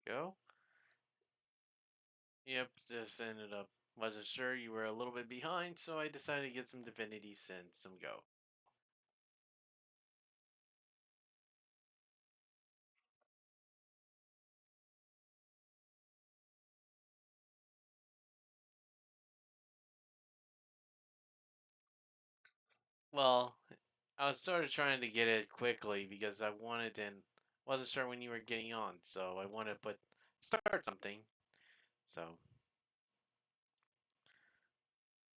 Go. Yep, just ended up. Wasn't sure you were a little bit behind, so I decided to get some Divinity and some Go. Well, I was sort of trying to get it quickly because I wanted and wasn't sure when you were getting on, so I wanted to start something. So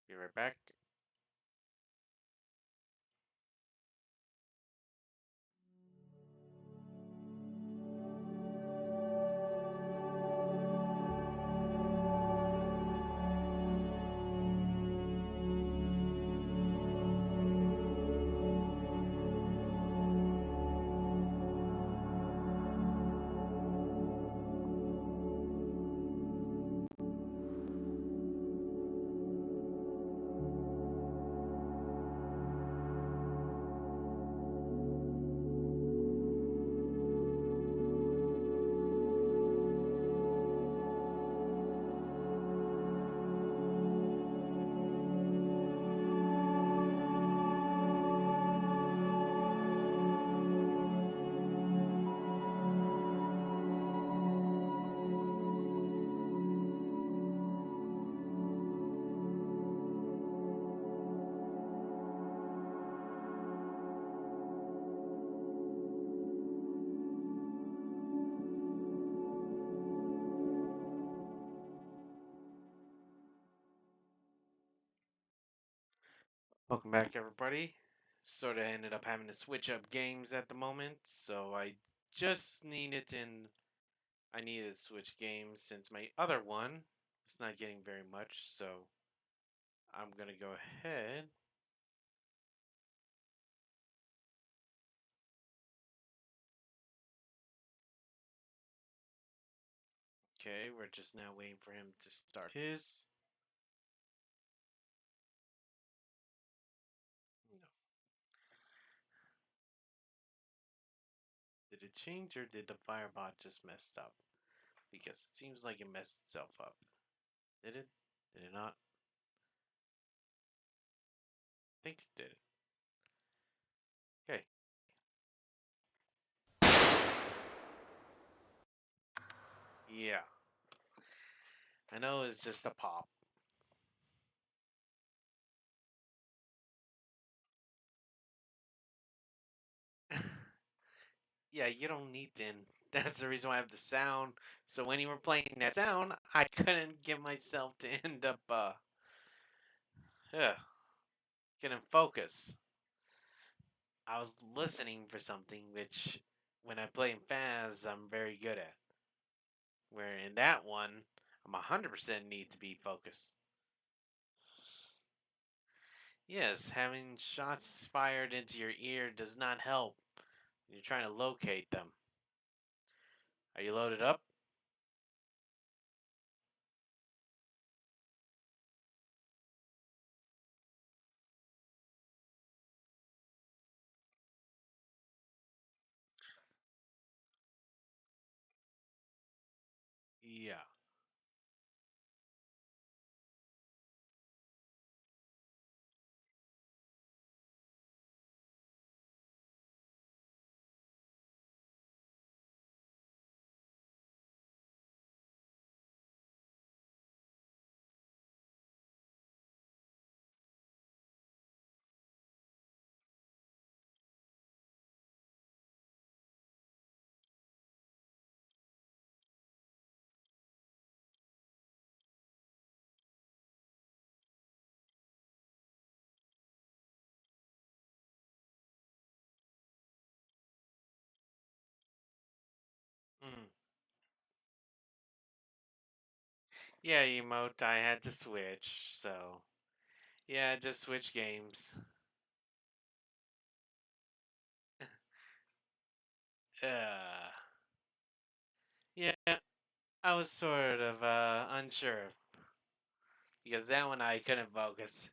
be right back. Welcome back, everybody. Sort of ended up having to switch up games at the moment, so I just needed to. I needed to switch games since my other one was not getting very much, so I'm gonna go ahead. Okay, we're just now waiting for him to start his. No. Did it change or did the firebot just messed up? Because it seems like it messed itself up. Did it? Did it not? I think it did. Okay. Yeah. I know it's just a pop. Yeah, you don't need to. That's the reason why I have the sound. So when you were playing that sound, I couldn't get myself to end up, yeah, couldn't focus. I was listening for something, which when I play in fast, I'm very good at. Where in that one, I'm 100% need to be focused. Yes, having shots fired into your ear does not help when you're trying to locate them. Are you loaded up? Yeah. Mm. Yeah, emote. I had to switch, so yeah, just switch games. uh, yeah, I was sort of unsure because that one I couldn't focus.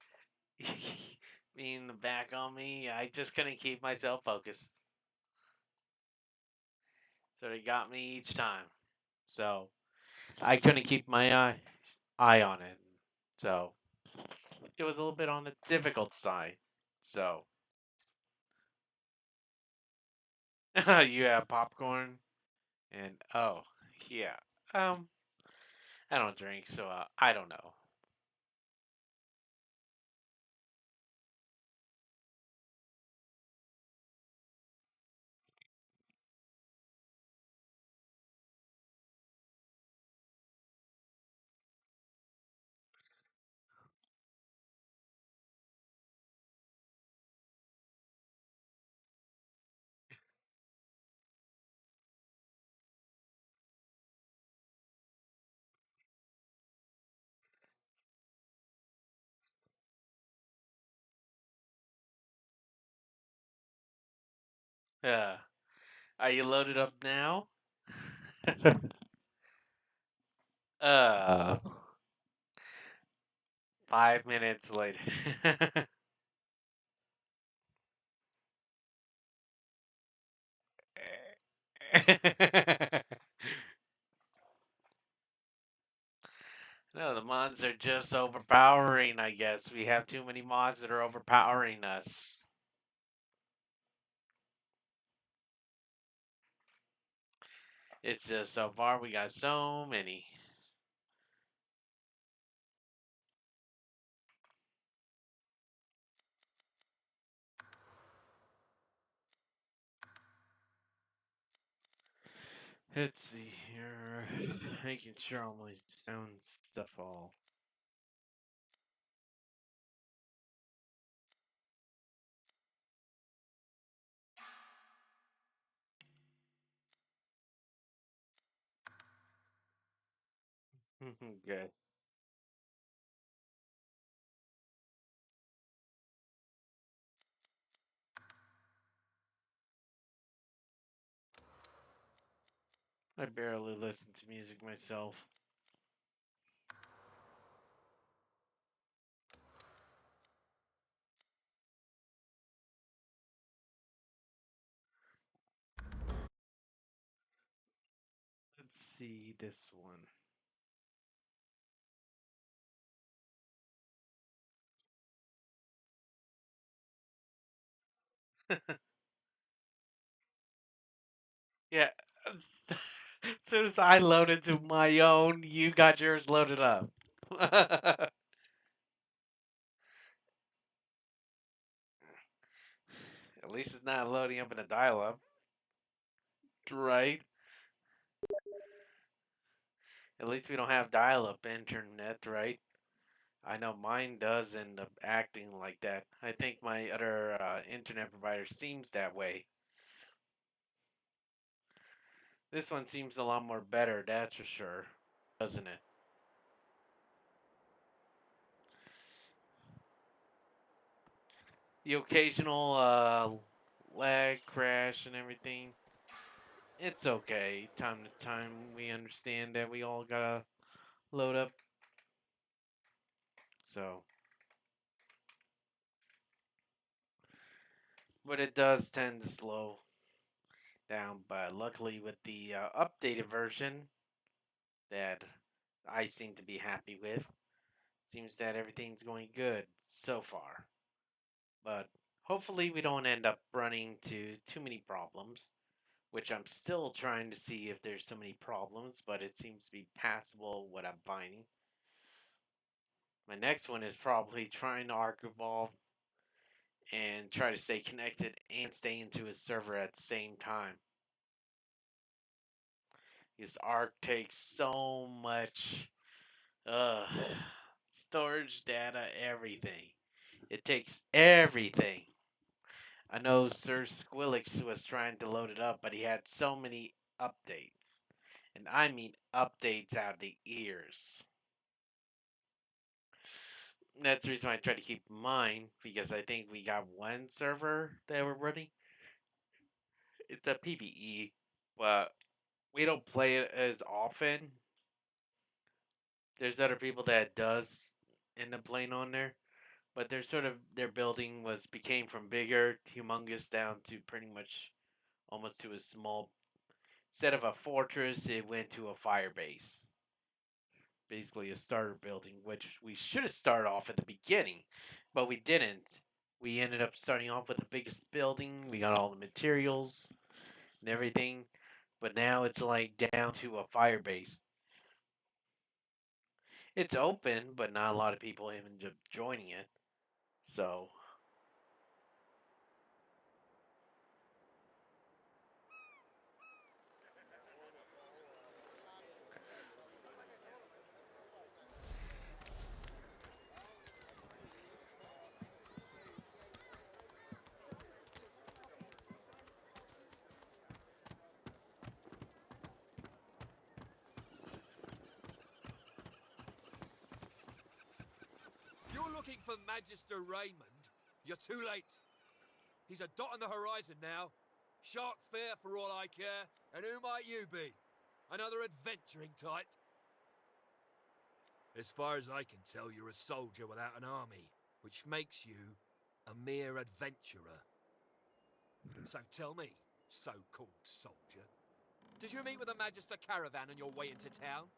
Being the back on me, I just couldn't keep myself focused. So it got me each time. so I couldn't keep my eye on it. So it was a little bit on the difficult side. So you have popcorn and oh yeah, um, I don't drink, so I don't know. Uh, are you loaded up now? uh, 5 minutes later. No, the mods are just overpowering, I guess. We have too many mods that are overpowering us. It's just so far we got so many. Let's see here. Making sure all my sound stuff all. Good. I barely listen to music myself. Let's see this one. Yeah. As soon as I loaded to my own, you got yours loaded up. At least it's not loading up in a dial up. Right? At least we don't have dial up internet, right? I know mine does end up acting like that. I think my other internet provider seems that way. This one seems a lot more better, that's for sure, doesn't it? The occasional lag crash and everything. It's okay. Time to time, we understand that we all gotta load up. So, but it does tend to slow down. But luckily, with the updated version that I seem to be happy with, seems that everything's going good so far. But hopefully, we don't end up running to too many problems. Which I'm still trying to see if there's so many problems, but it seems to be passable what I'm finding. My next one is probably trying to arc evolve and try to stay connected and stay into his server at the same time. His arc takes so much uh, storage data, everything. It takes everything. I know Sir Squillix was trying to load it up, but he had so many updates. And I mean updates out of the ears. That's the reason why I try to keep mine because I think we got one server that we're running. It's a PVE, but we don't play it as often. There's other people that does end up playing on there, but they're sort of their building was became from bigger, humongous down to pretty much almost to a Instead of a fortress, it went to a fire base. Basically, a starter building, which we should have started off at the beginning, but we didn't. We ended up starting off with the biggest building. We got all the materials and everything, but now it's like down to a fire base. It's open, but not a lot of people even joining it. So If you're looking for Magister Raymond, you're too late. He's a dot on the horizon now. Shark fair for all I care. And who might you be? Another adventuring type? As far as I can tell, you're a soldier without an army, which makes you a mere adventurer. So tell me, so-called soldier, did you meet with the Magister caravan on your way into town?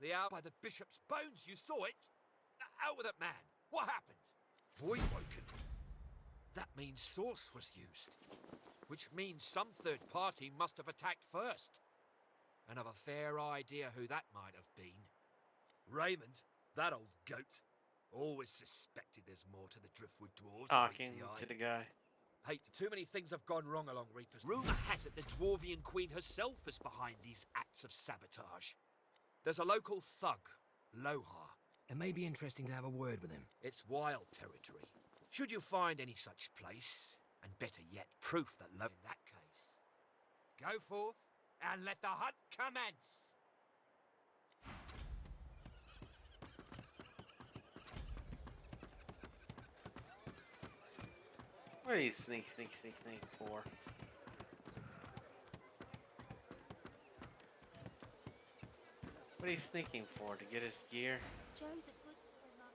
The hour by the bishop's bones, you saw it? Out with it, man. What happened? Void woken. That means source was used. Which means some third party must have attacked first. And I've a fair idea who that might have been. Raymond, that old goat, always suspected there's more to the Driftwood dwarves than meets talking the eye. to the guy. Hate too many things have gone wrong along Reaper's. Rumour has it the Dwarvian Queen herself is behind these acts of sabotage. There's a local thug, Lohar. It may be interesting to have a word with him. It's wild territory. Should you find any such place, and better yet, proof that love in that case, go forth and let the hunt commence. What are you sneak for? What are you sneaking for? To get his gear? Joe's a good swimmer.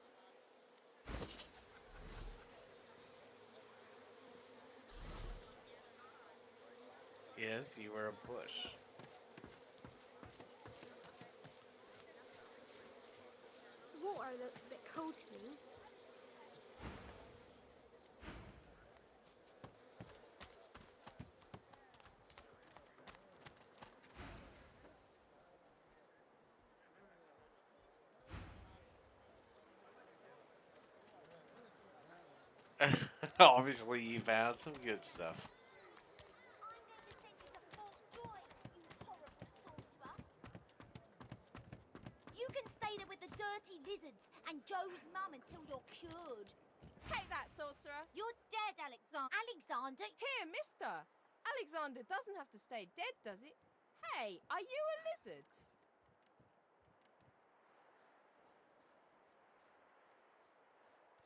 Yes, you were a bush. Water looks a bit cold to me. Obviously, you found some good stuff. You can stay there with the dirty lizards and Joe's mum until you're cured. Take that, sorcerer. You're dead, Alexander. Alexander? Here, mister. Alexander doesn't have to stay dead, does it? Hey, are you a lizard?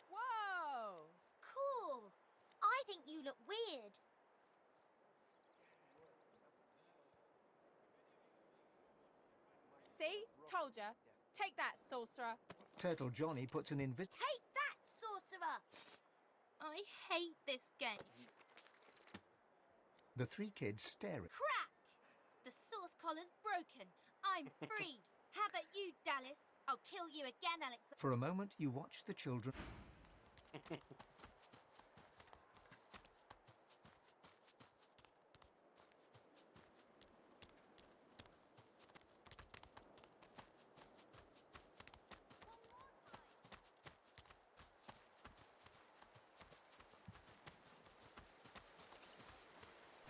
Whoa! Cool. I think you look weird. See? Told ya. Take that, sorcerer. Turtle Johnny puts an Take that, sorcerer! I hate this game. The three kids stare at. Crack! The source collar's broken. I'm free. How about you, Dallas? I'll kill you again, Alexander. For a moment, you watch the children.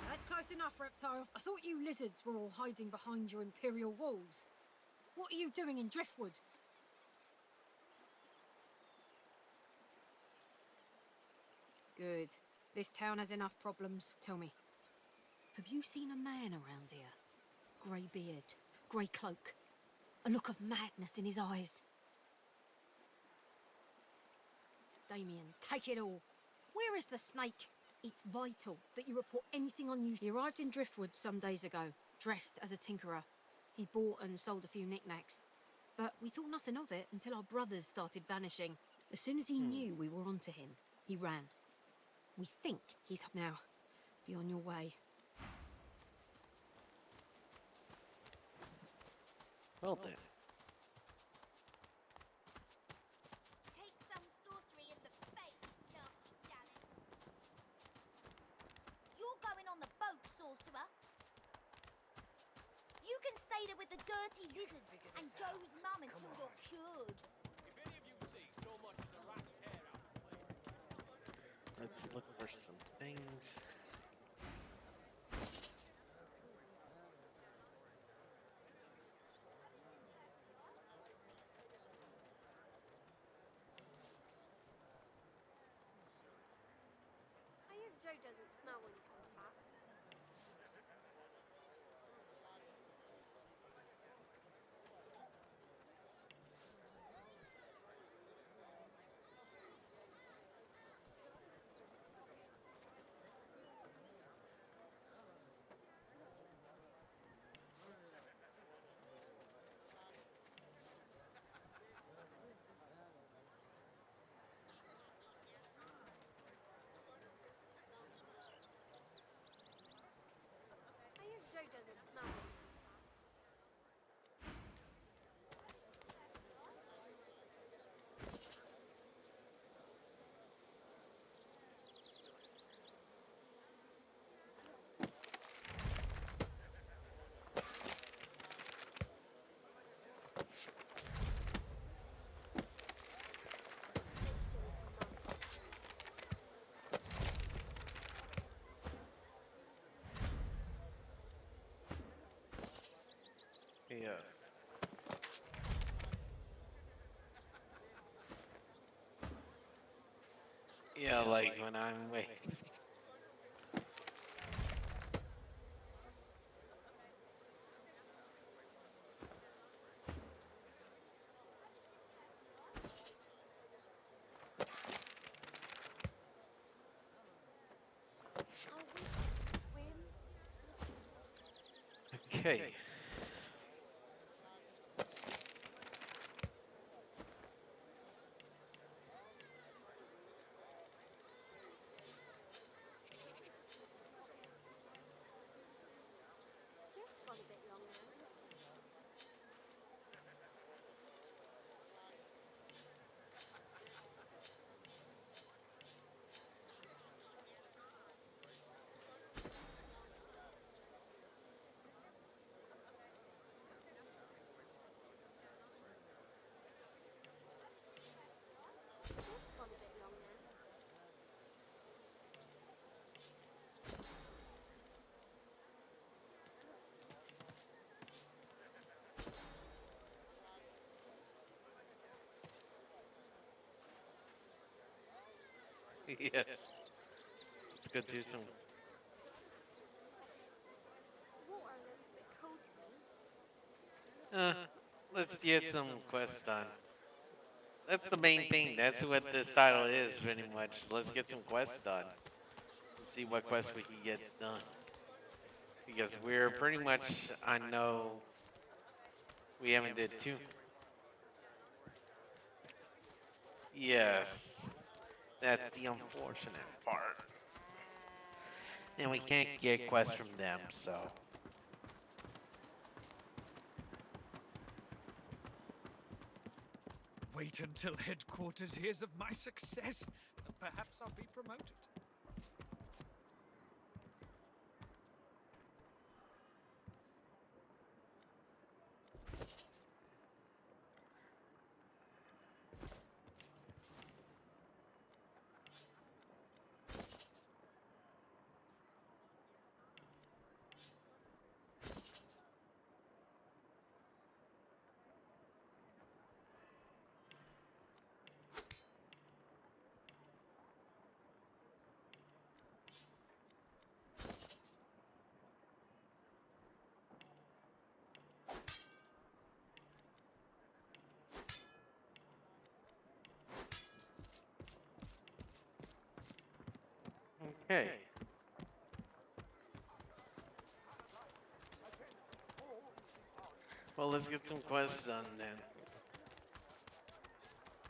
That's close enough, Reptile. I thought you lizards were all hiding behind your Imperial walls. What are you doing in Driftwood? Good. This town has enough problems. Tell me, have you seen a man around here? Grey beard, grey cloak, a look of madness in his eyes. Damien, take it all. Where is the snake? It's vital that you report anything unusual. He arrived in Driftwood some days ago, dressed as a tinkerer. He bought and sold a few knickknacks. But we thought nothing of it until our brothers started vanishing. As soon as he knew we were onto him, he ran. We think he's... Now, be on your way. Well then. Take some sorcery in the face, nasty Dallas. You're going on the boat, sorcerer. You can stay there with the dirty lizards and Joe's mum until you're cured. Let's look for some things. I hope Joe doesn't smell when he comes back. I hope Joe doesn't smell when he comes back. Yes. Yeah, like when I'm wait. Oh, we swim. Okay. Just got a bit longer. Just got a bit longer. Yes. Let's go do some. Water looks a bit cold to me. Uh, let's get some quests done. That's the main thing. That's what this title is, pretty much. Let's get some quests done. And see what quest we can get done. Because we're pretty much, I know, we haven't did two. Yes. That's the unfortunate part. And we can't get quests from them, so. Wait until headquarters hears of my success, and perhaps I'll be promoted. Okay. Well, let's get some quests done then.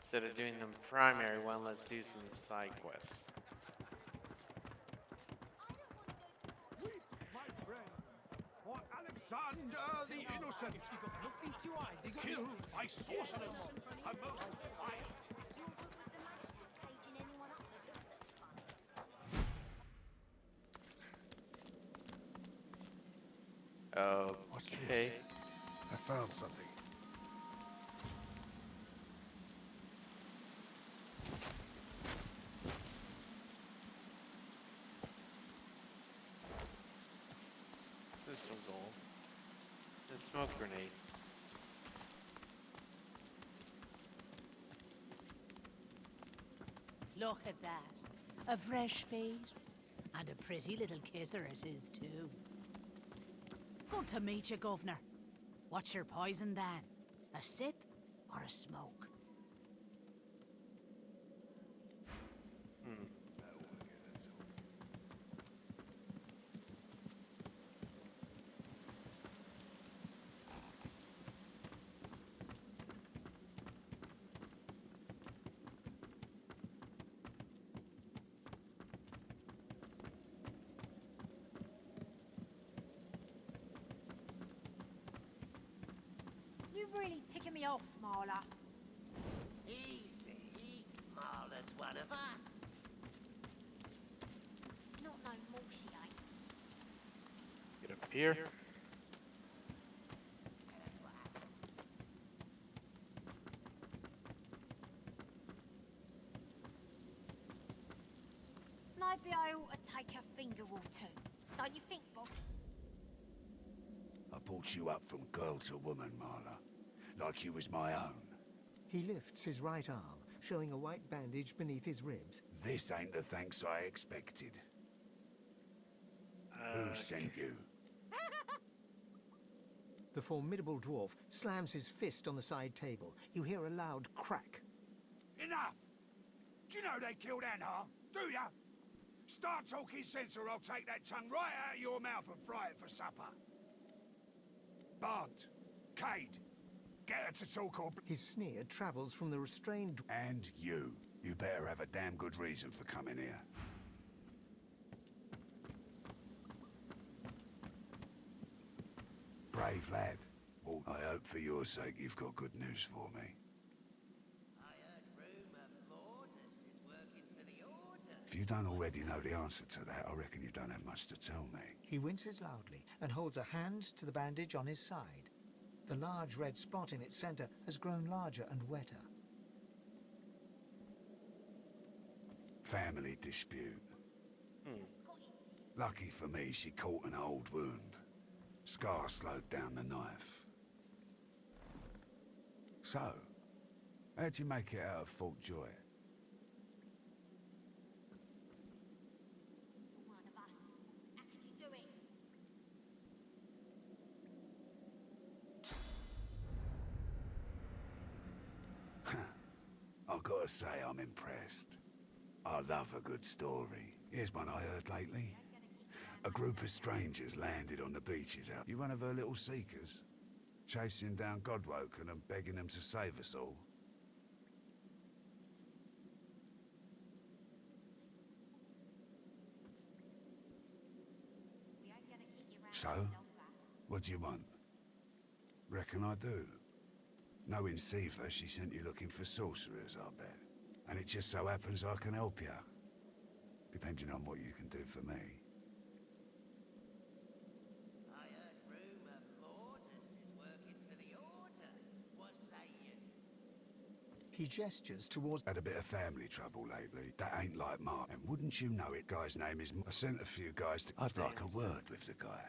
Instead of doing the primary one, let's do some side quests. Weep, my friend, for Alexander defend the innocent. If you got nothing to hide, they got Killed by sorcerers. A most vile. Caging anyone up with it. Okay. I found something. This one's gold. A smoke grenade. Look at that. A fresh face. And a pretty little kisser it is, too. Good to meet you, Governor. What's your poison, then? A sip or a smoke? You really ticking me off, Marla. Easy. Marla's one of us. Not no more, she ain't. Get up here. Maybe I ought to take a finger or two. Don't you think, boss? I brought you up from girl to woman, Marla. Like you was my own. He lifts his right arm, showing a white bandage beneath his ribs. This ain't the thanks I expected. Who sent you? The formidable dwarf slams his fist on the side table. You hear a loud crack. Enough! Do you know they killed Anhar? Do ya? Start talking sense or I'll take that tongue right out of your mouth and fry it for supper. Bart, Cade, get her to talk or... His sneer travels from the restrained... And you. You better have a damn good reason for coming here. Brave lad. Well, I hope for your sake you've got good news for me. I heard rumour Mortis is working for the Order. If you don't already know the answer to that, I reckon you don't have much to tell me. He winces loudly and holds a hand to the bandage on his side. The large red spot in its center has grown larger and wetter. Family dispute. Lucky for me, she caught an old wound. Scar slowed down the knife. So, how'd you make it out of Fort Joy? One of us. How could you do it? I've got to say I'm impressed. I love a good story. Here's one I heard lately. A group of strangers landed on the beaches out. You one of her little seekers? Chasing down Godwoken and begging them to save us all? We ain't gonna keep you round So? any longer. What do you want? Reckon I do. Knowing Siva, she sent you looking for sorcerers, I bet. And it just so happens I can help you. Depending on what you can do for me. I heard rumour Mortis is working for the Order. What say you? He gestures towards... Had a bit of family trouble lately. That ain't like Mark. And wouldn't you know it, guy's name is... I sent a few guys to... I'd like a word with the guy.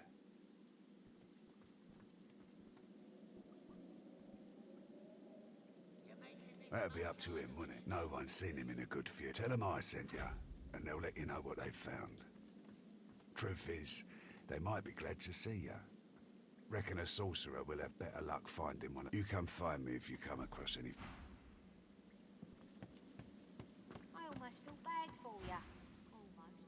You're making this That'd be up to him, wouldn't it? No one's seen him in a good few. Tell him I sent you, and they'll let you know what they've found. Truth is, they might be glad to see you. Reckon a sorcerer will have better luck finding one. You come find me if you come across any... I almost feel bad for you. Almost.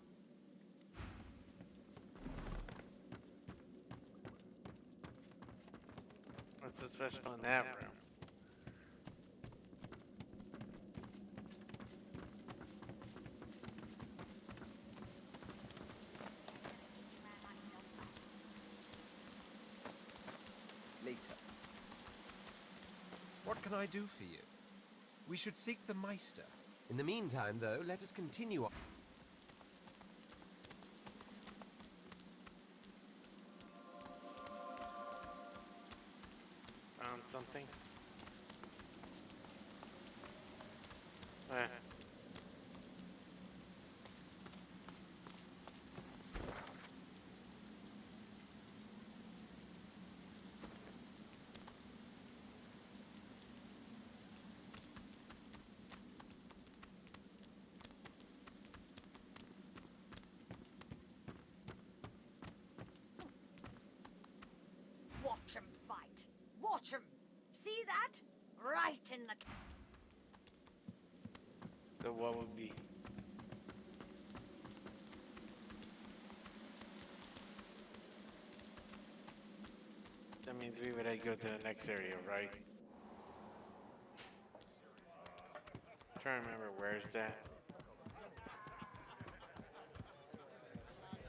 What's so special in that room? can I do for you? We should seek the Meister. In the meantime, though, let us continue on. Found something? Watch 'em fight. Watch 'em. See that? Right in the... So what would be? That means we would go to the next area, right? Trying to remember where's that?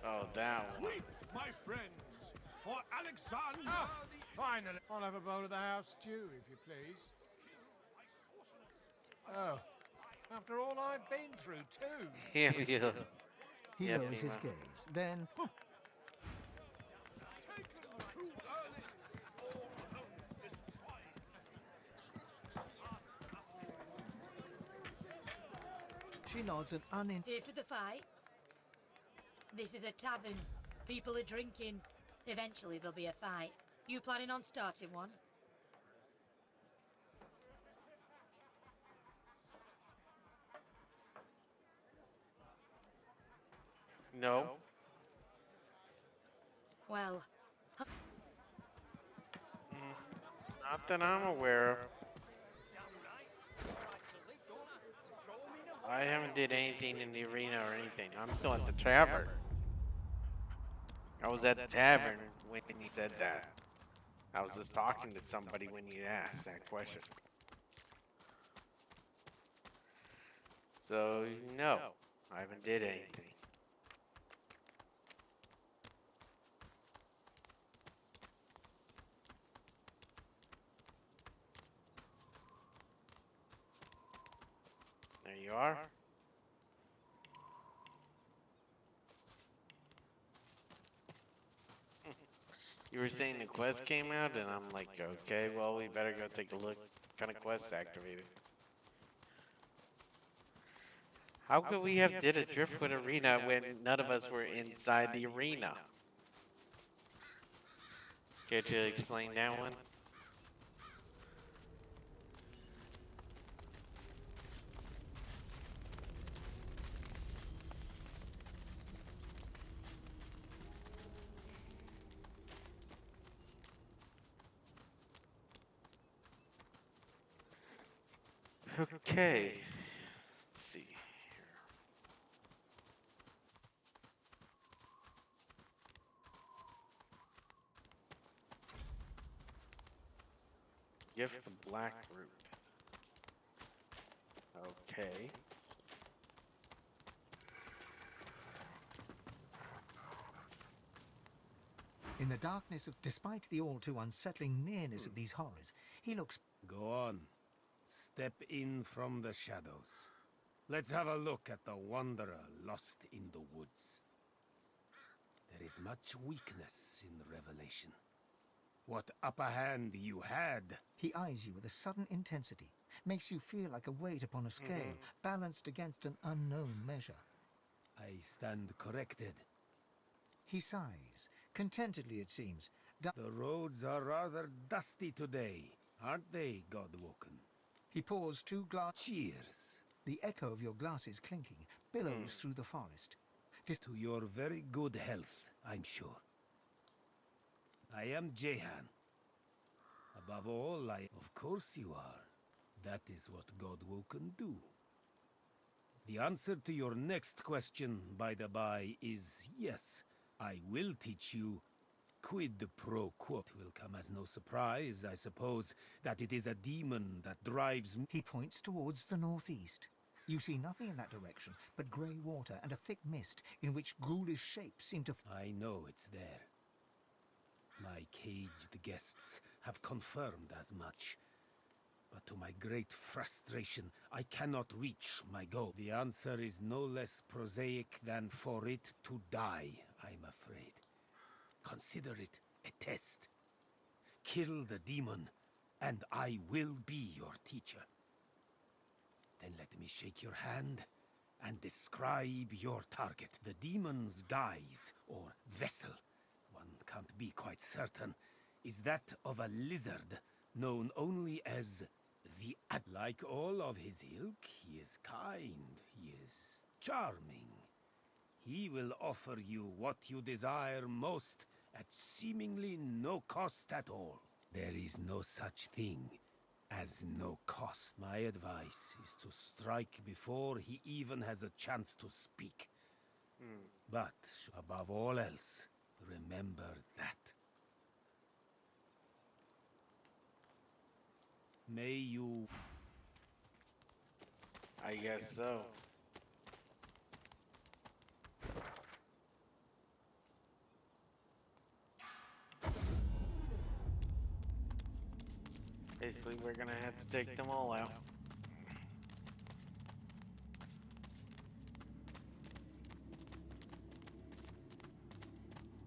Oh, that one. Weep, my friends, for Alexander Finally, I'll have a bowl of the house stew, if you please. Oh, after all I've been through, too. Yeah. He Yep, lowers his Nima. gaze. Then, she nods an Here for the fight? This is a tavern. People are drinking. Eventually there'll be a fight. You planning on starting one? No. Well, Not that I'm aware of. I haven't did anything in the arena or anything. I'm still at the tavern. I was at the tavern when you said that. I was just talking to somebody when you asked that question. So, no. I haven't did anything. There you are. You were saying the quest came out, and I'm like, okay, well, we better go take a look. What kind of quest activated? How could we have did a Driftwood arena when none of us were inside the arena? Care to explain that one? Okay. Let's see here. Gift the black root. Okay. in the darkness of, despite the all too unsettling nearness of these horrors, he looks... Go on. Step in from the shadows. Let's have a look at the wanderer lost in the woods. There is much weakness in the revelation. What upper hand you had. He eyes you with a sudden intensity, makes you feel like a weight upon a scale, balanced against an unknown measure. I stand corrected. He sighs, contentedly it seems. The roads are rather dusty today, aren't they, Godwoken? He pours two glass... Cheers. The echo of your glasses clinking billows through the forest. To your very good health, I'm sure. I am Jehan. Above all, Of course you are. That is what Godwoken do. The answer to your next question, by the by, is yes. I will teach you quid pro quo. It will come as no surprise, I suppose, that it is a demon that drives me. He points towards the northeast. You see nothing in that direction but grey water and a thick mist in which ghoulish shapes seem to... I know it's there. My caged guests have confirmed as much. but to my great frustration, I cannot reach my goal. The answer is no less prosaic than for it to die, I'm afraid. Consider it a test. Kill the demon, and I will be your teacher. Then let me shake your hand and describe your target. The demon's guise, or vessel, one can't be quite certain, is that of a lizard known only as the Like all of his ilk, he is kind, he is charming. He will offer you what you desire most at seemingly no cost at all. There is no such thing as no cost. My advice is to strike before he even has a chance to speak. But above all else, remember that. May you... I guess so. Basically, we're gonna have to take them all out.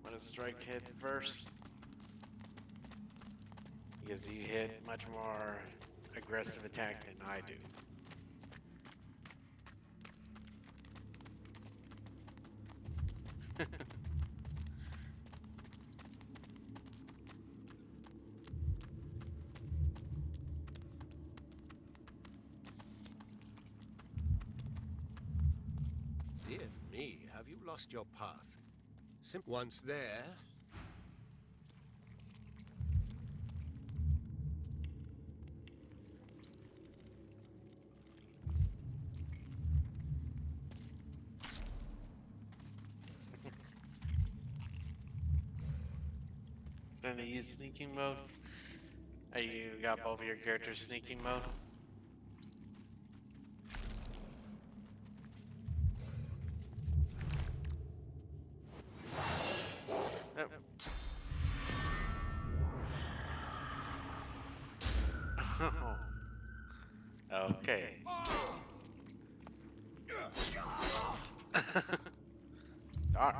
Wanna strike hit first? Because you hit much more aggressive attack than I do. Dear me, have you lost your path? Once there... Gonna use sneaking mode. You got both of your characters sneaking mode. Oh. Okay. Darn.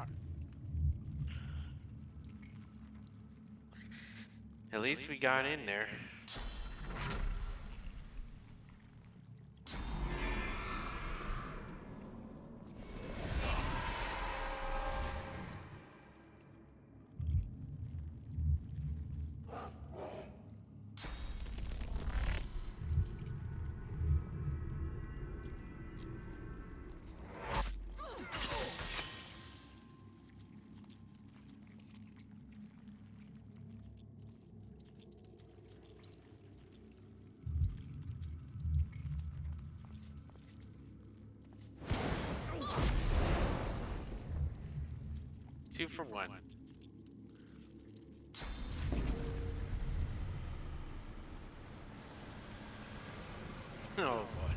At least we got in there. Two for one. Oh boy.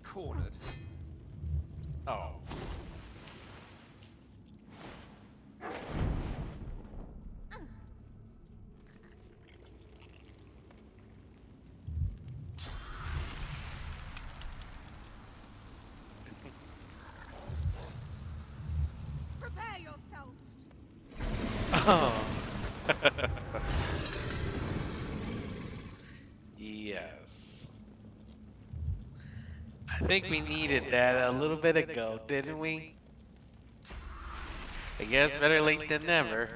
Cornered. Oh. Prepare yourself. Oh. Yes. I think we needed that a little bit ago, didn't we? I guess better late than never.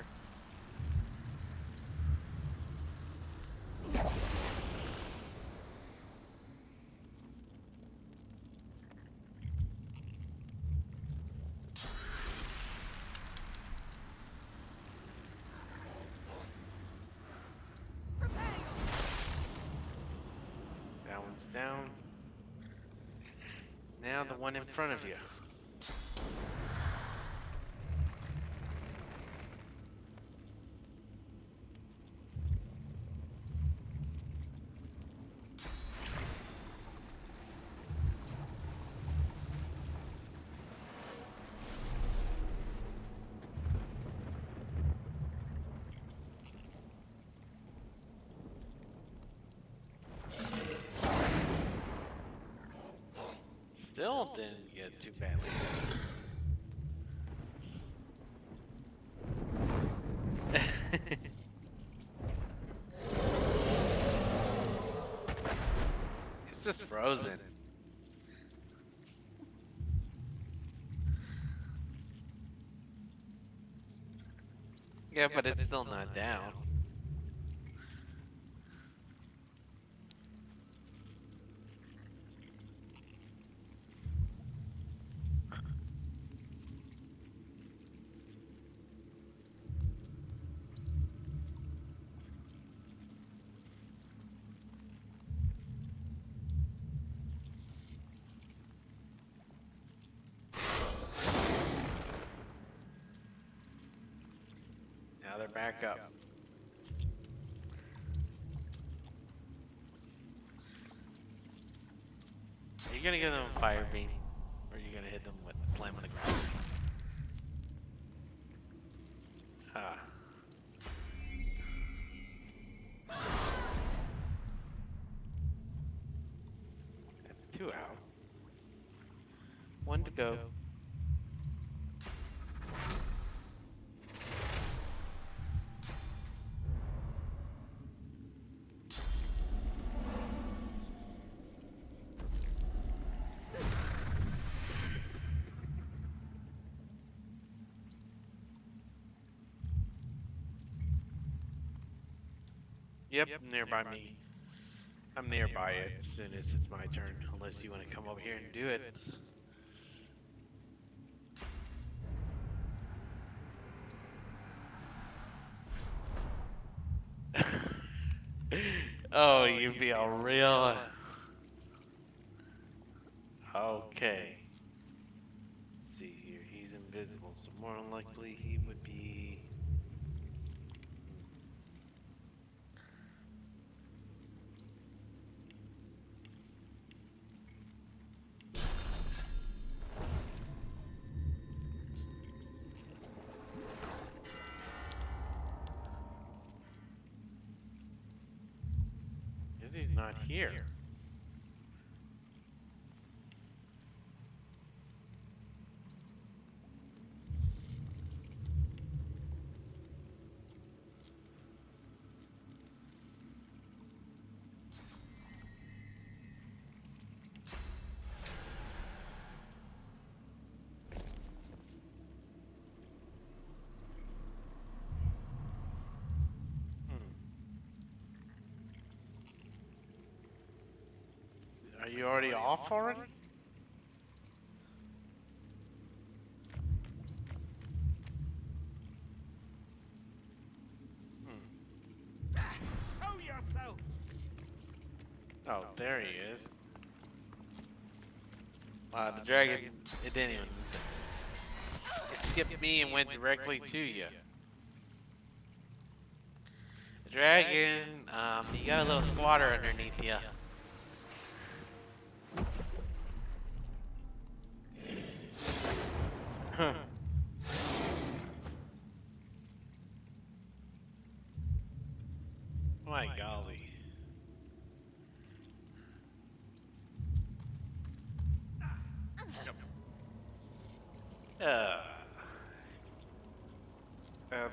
That one's down. Now the one in front of you. Still didn't get too badly. It's just frozen. Yeah, but it's still not down. Now they're back up. Are you gonna give them a fire beam? Or are you gonna hit them with a slam on the ground? Ah. That's 2 out. 1 to go. Yep, nearby me. I'm nearby it as soon as it's my turn, unless you want to come over here and do it. Oh, you feel real. Okay. Let's see here. He's invisible, so more than likely he would be. Guess he's not here. Are you already off already? yourself. Oh, there he is. Wow, the dragon, it didn't even... It skipped me and went directly to you. The dragon, you got a little squatter underneath you. My golly.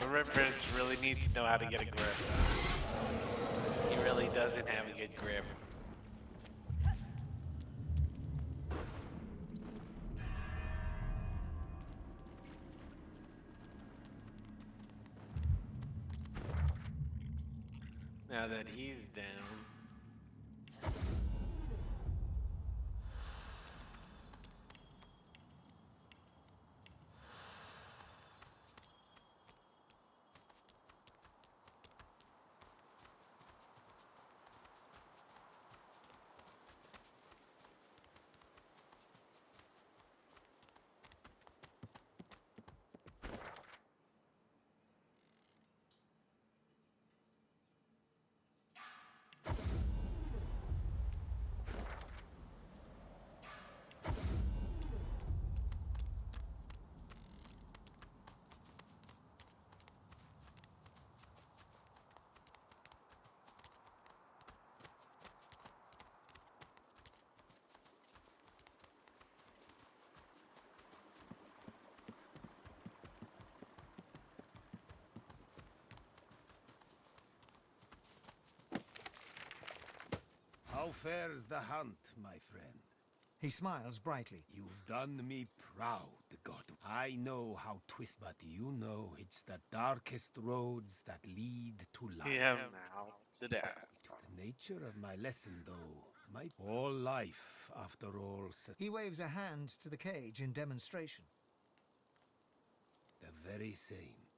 The Red Prince really needs to know how to get a grip. He really doesn't have a good grip. Now that he's down. How fares the hunt, my friend? He smiles brightly. You've done me proud, God. I know how twist, but you know it's the darkest roads that lead to life. Yeah, now to that. The nature of my lesson, though, might all life, after all. He waves a hand to the cage in demonstration. The very same.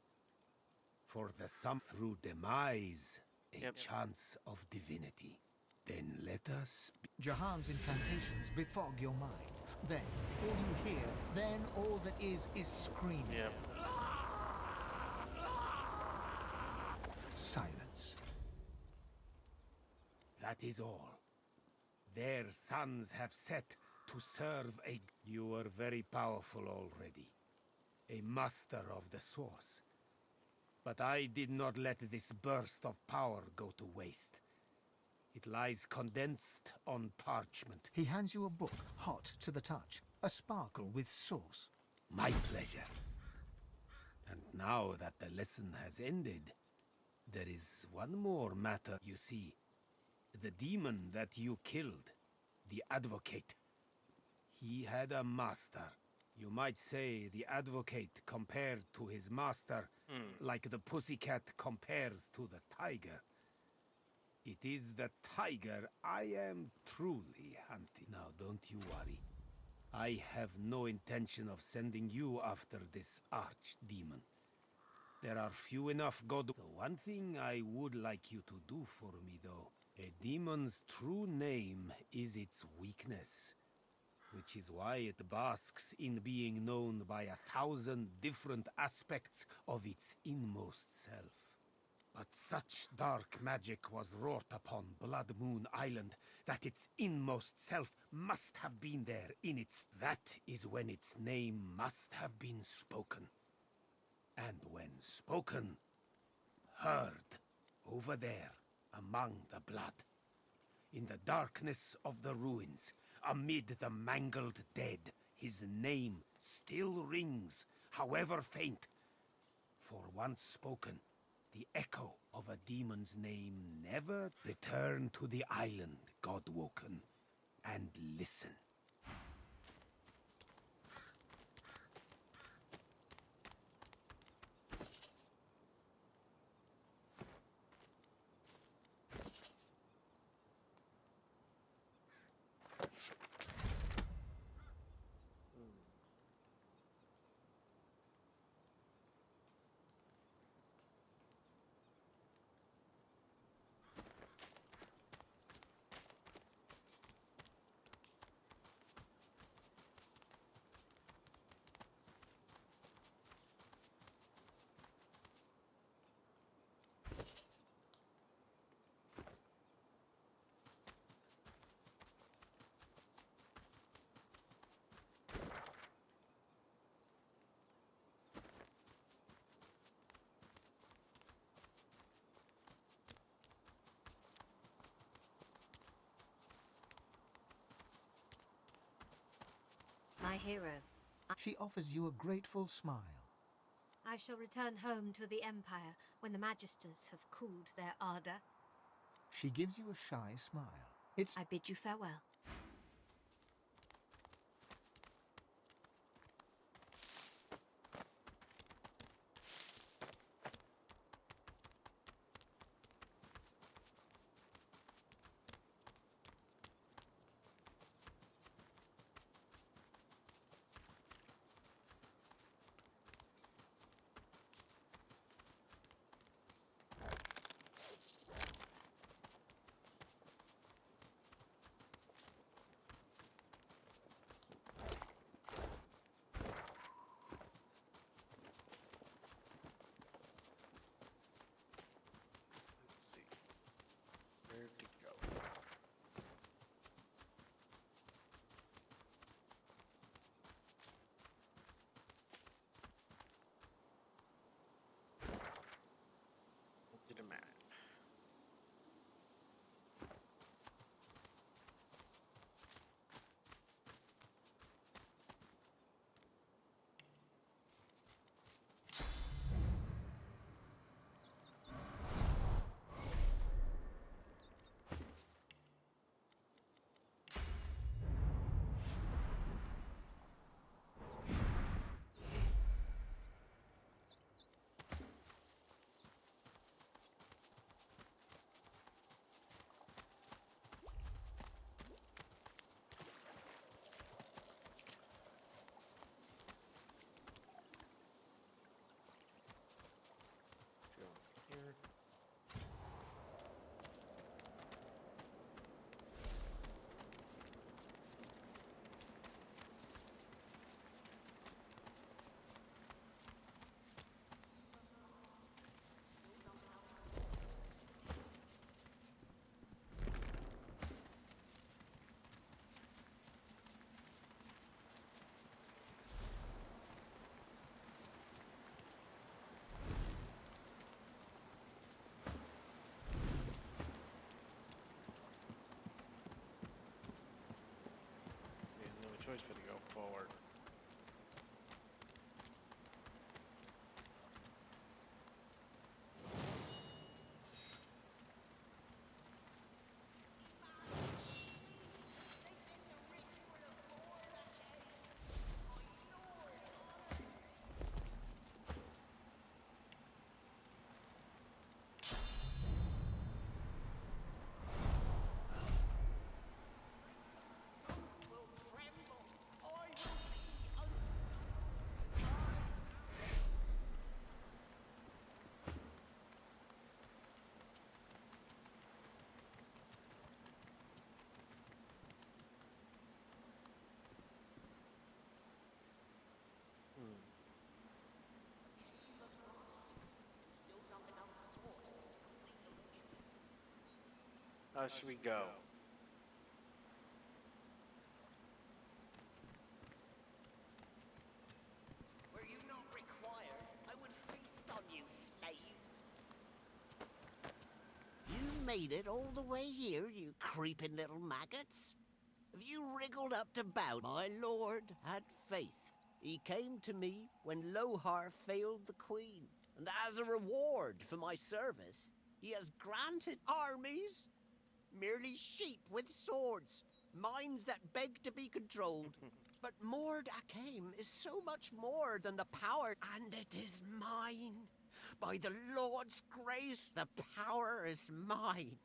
For the sum through demise, a chance of divinity. Then let us... Jahan's incantations befog your mind. Then, all you hear, then all that is screaming. Yep. Silence. That is all. Their sons have set to serve a... You are very powerful already. A master of the source. But I did not let this burst of power go to waste. It lies condensed on parchment. He hands you a book, hot to the touch, a sparkle with source. My pleasure. And now that the lesson has ended, there is one more matter, you see. The demon that you killed, the advocate. He had a master. You might say the advocate compared to his master, like the pussycat compares to the tiger. It is the tiger I am truly hunting. Now, don't you worry. I have no intention of sending you after this archdemon. There are few enough god... The one thing I would like you to do for me, though, a demon's true name is its weakness, which is why it basks in being known by 1,000 different aspects of its inmost self. But such dark magic was wrought upon Blood Moon Island that its inmost self must have been there in its... That is when its name must have been spoken. And when spoken, heard, over there, among the blood. In the darkness of the ruins, amid the mangled dead, his name still rings, however faint. For once spoken, the echo of a demon's name never... Return to the island, Godwoken, and listen. my hero. She offers you a grateful smile. I shall return home to the Empire when the Magisters have cooled their ardour. She gives you a shy smile. I bid you farewell. Let's see. Where to go? Into the map. Let's go here. We have no choice but to go forward. How should we go? Were you not required, I would feast on you, slaves. You made it all the way here, you creeping little maggots? Have you wriggled up to bow? My lord had faith. He came to me when Lohar failed the queen, and as a reward for my service, he has granted armies merely sheep with swords, minds that beg to be controlled. But Mord Akeim is so much more than the power, and it is mine. By the Lord's grace, the power is mine.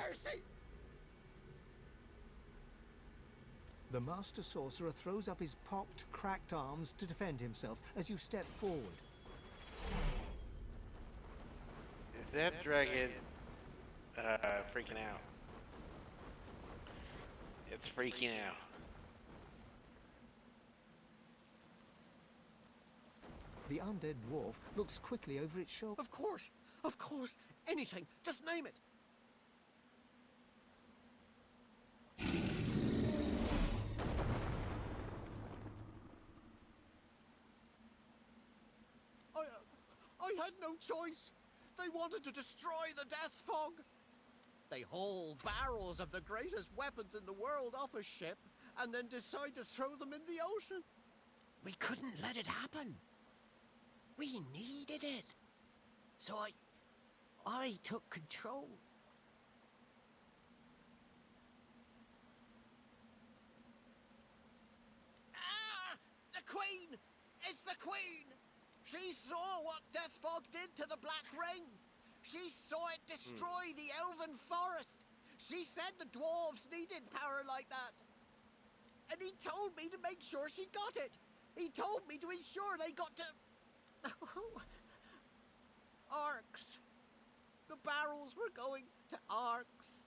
mercy! The Master Sorcerer throws up his pocked, cracked arms to defend himself as you step forward. Is that dragon freaking out? It's freaking out. The undead dwarf looks quickly over its shoulder. Of course! Anything! Just name it! I had no choice. They wanted to destroy the Death Fog. They haul barrels of the greatest weapons in the world off a ship and then decide to throw them in the ocean. We couldn't let it happen. We needed it. So I took control. Ah! The Queen! It's the Queen! She saw what Death Fog did to the Black Ring. She saw it destroy the Elven Forest. She said the dwarves needed power like that. And he told me to make sure she got it. He told me to ensure they got to... Arcs. The barrels were going to Arcs.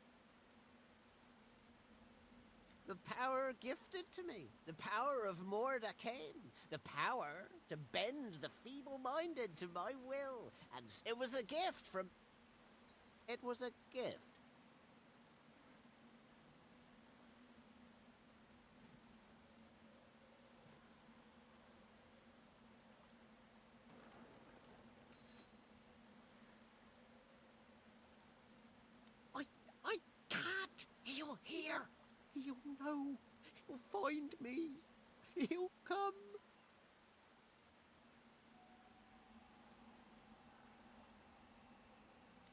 The power gifted to me. The power of Mordecai. The power to bend the feeble-minded to my will. And it was a gift from... It was a gift. I can't. He'll hear. He'll know. He'll find me. He'll come.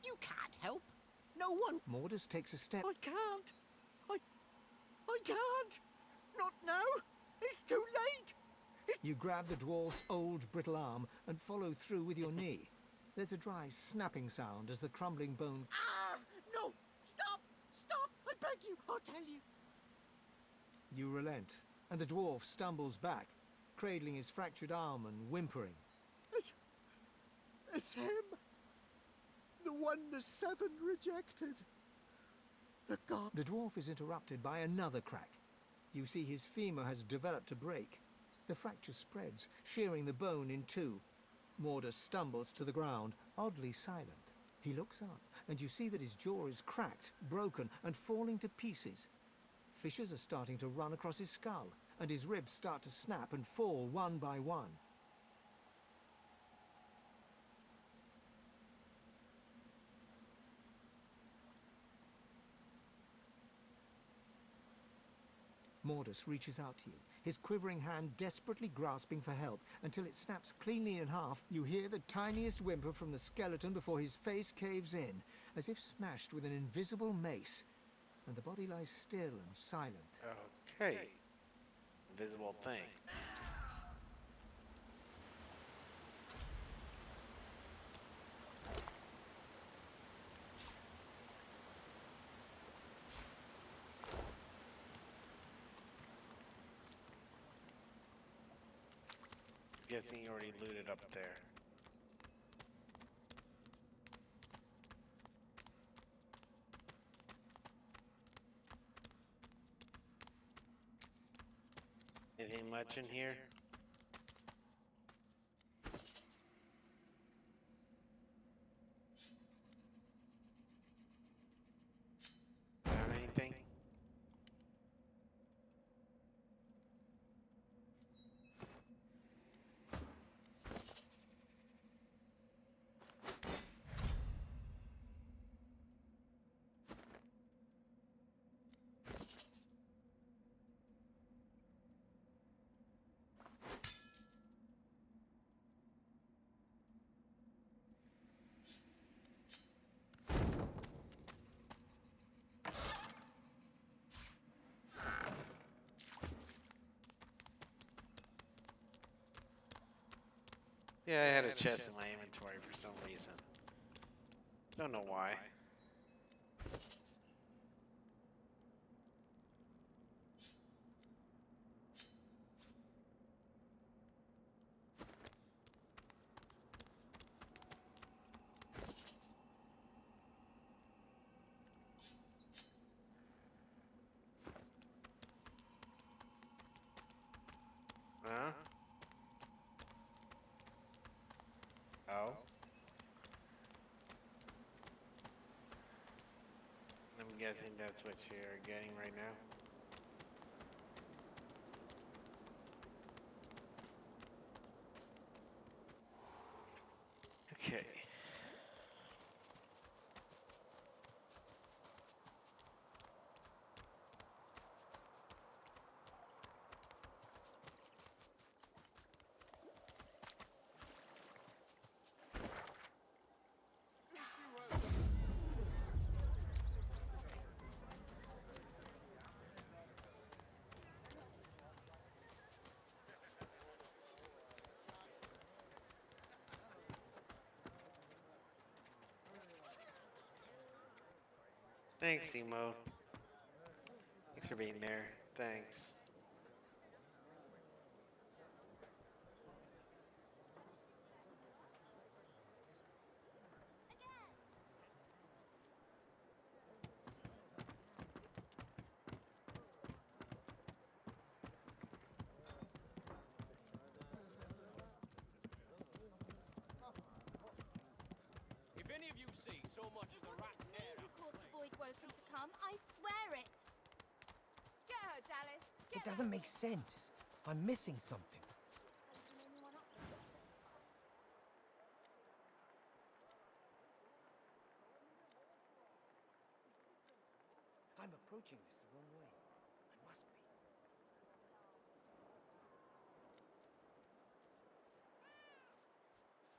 You can't help. No one. Mordus takes a step. I can't. I can't. Not now. It's too late. You grab the dwarf's old, brittle arm and follow through with your knee. There's a dry snapping sound as the crumbling bone... Ah! No! Stop! Stop! I beg you! I'll tell you. You relent, and the dwarf stumbles back, cradling his fractured arm and whimpering. It's him. The one the Seven rejected. The god. The dwarf is interrupted by another crack. You see his femur has developed a break. The fracture spreads, shearing the bone in two. Mordus stumbles to the ground, oddly silent. He looks up, and you see that his jaw is cracked, broken, and falling to pieces. Fissures are starting to run across his skull, and his ribs start to snap and fall one by one. Mordus reaches out to you, his quivering hand desperately grasping for help, until it snaps cleanly in half. You hear the tiniest whimper from the skeleton before his face caves in, as if smashed with an invisible mace, and the body lies still and silent. Okay. Invisible thing. Guessing you already looted up there. Anything much in here? Found anything? Yeah, I had a chest in my inventory for some reason. Don't know why. Huh? Oh. I'm guessing that's what you're getting right now. Okay. Thanks, Emo. Thanks for being there. Thanks. If any of you see so much as a rat's hair Who caused Void Woken to come? I swear it. Get her, Dallas. It doesn't make sense. I'm missing something. I'm approaching this the wrong way. I must be.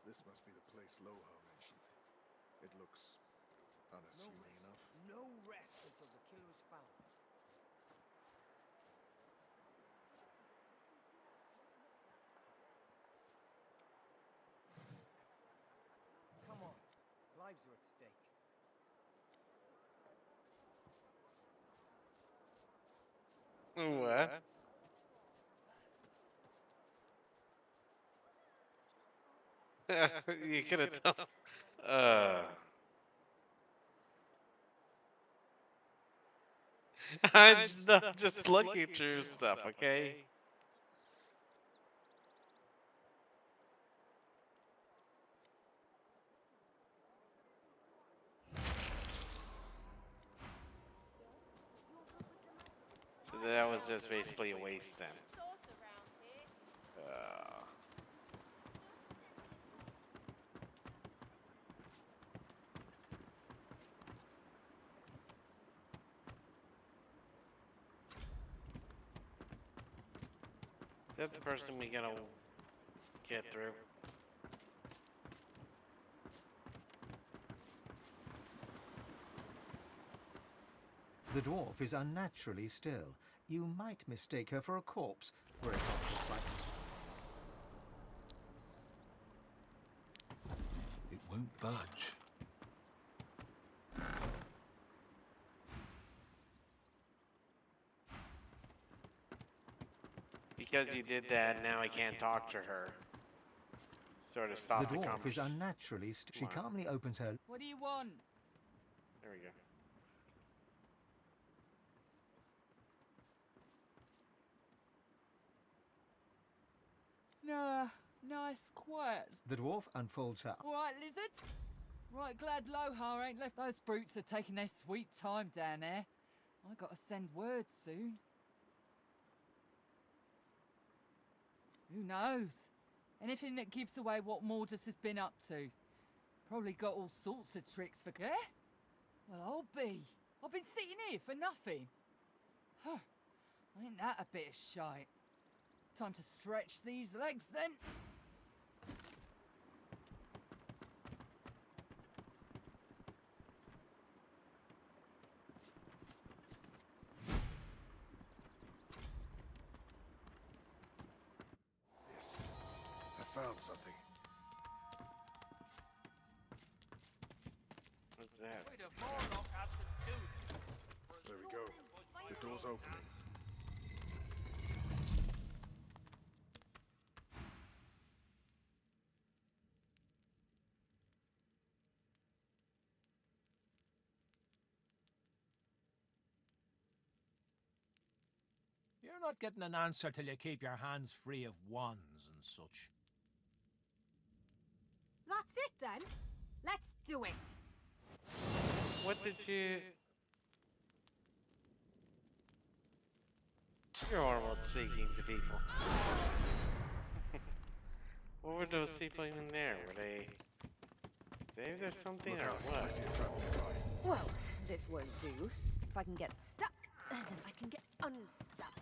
This must be the place Loha mentioned. It looks unassuming enough. No rest until the killer is found. Come on. Lives are at stake. What? You could have told. I'm just looking through stuff, okay? So that was just basically a waste then. Is that the person we gotta get through? The dwarf is unnaturally still. You might mistake her for a corpse, were it not for slight... It won't budge. Because you did that, now I can't talk to her. Sort of The stop the dwarf is conversation. unnaturally She calmly opens her... What do you want? There we go. Nah, nice, quiet. The dwarf unfolds her... All right, lizard. Right, glad Lohar ain't left. Those brutes are taking their sweet time down there. I gotta send word soon. Who knows? Anything that gives away what Mordus has been up to. Probably got all sorts of tricks for... Eh? Well, I'll be. I've been sitting here for nothing. Huh. Ain't that a bit of shite? Time to stretch these legs then. I found something. What's that? There we go. The door's opening. You're You're not getting an answer till you keep your hands free of wands and such. That's it then. Let's do it. What did you... You're horrible at speaking to people. What were those people even there? Were they... Saved or something, or what? Well, this won't do. If I can get stuck, then I can get unstuck.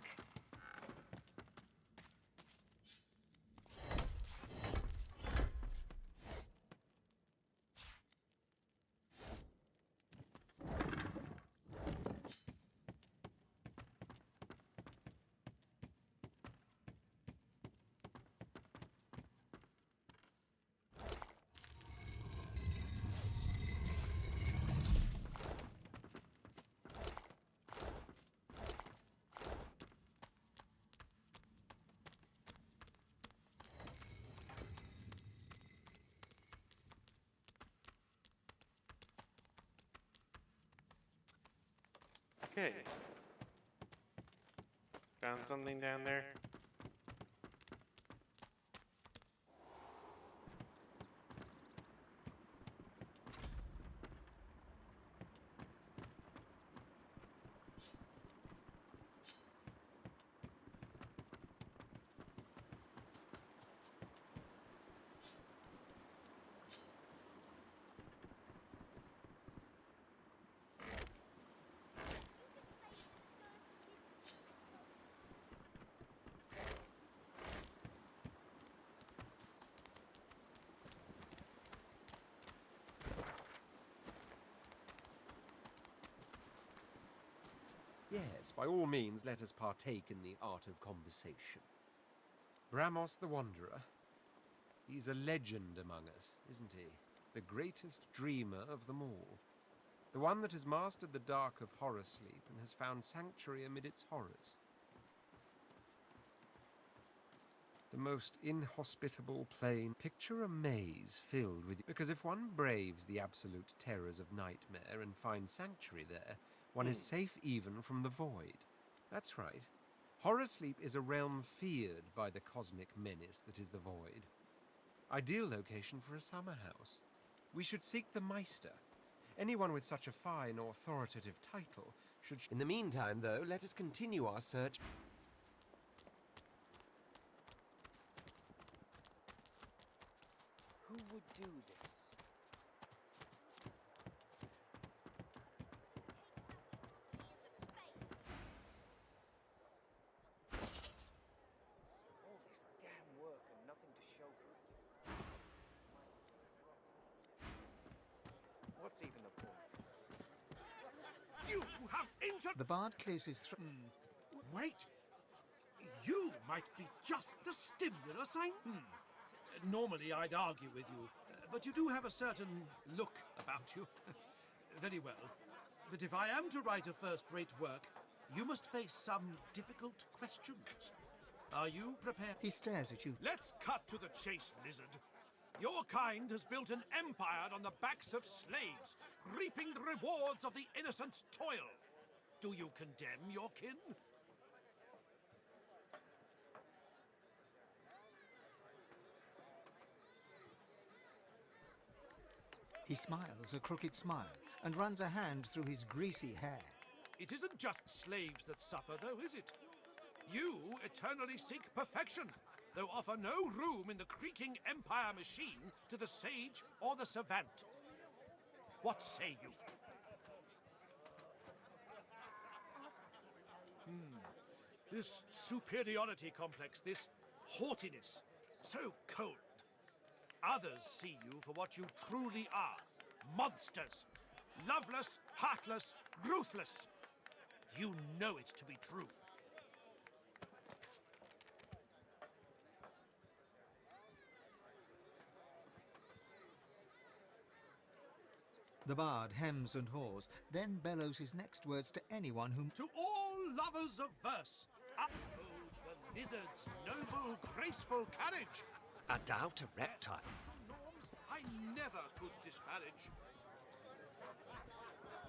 Okay. Found something down there? Yes, by all means, let us partake in the art of conversation. Bramos the Wanderer. He's a legend among us, isn't he? The greatest dreamer of them all. The one that has mastered the dark of horror sleep and has found sanctuary amid its horrors. The most inhospitable plain. Picture a maze filled with... Because if one braves the absolute terrors of nightmare and finds sanctuary there, one is safe even from the void. That's right. Horror sleep is a realm feared by the cosmic menace that is the void. Ideal location for a summer house. We should seek the Meister. Anyone with such a fine, authoritative title should... In the meantime, though, let us continue our search. Who would do this? All this damn work and nothing to show for it. What's even the point? You have entered... The bard clears his throat. Wait! You might be just the stimulus I... Normally I'd argue with you, but you do have a certain look about you. Very well. But if I am to write a first-rate work, you must face some difficult questions. Are you prepared? He stares at you. Let's cut to the chase, lizard. Your kind has built an empire on the backs of slaves, reaping the rewards of the innocent's toil. Do you condemn your kin? He smiles a crooked smile and runs a hand through his greasy hair. It isn't just slaves that suffer, though, is it? You eternally seek perfection, though offer no room in the creaking empire machine to the sage or the savant. What say you? This superiority complex, this haughtiness, so cold. Others see you for what you truly are. Monsters. Loveless, heartless, ruthless. You know it to be true. The bard hems and haws, then bellows his next words to anyone whom... To all lovers of verse, uphold the lizard's noble, graceful carriage. I doubt a reptile. Norms I never could disparage.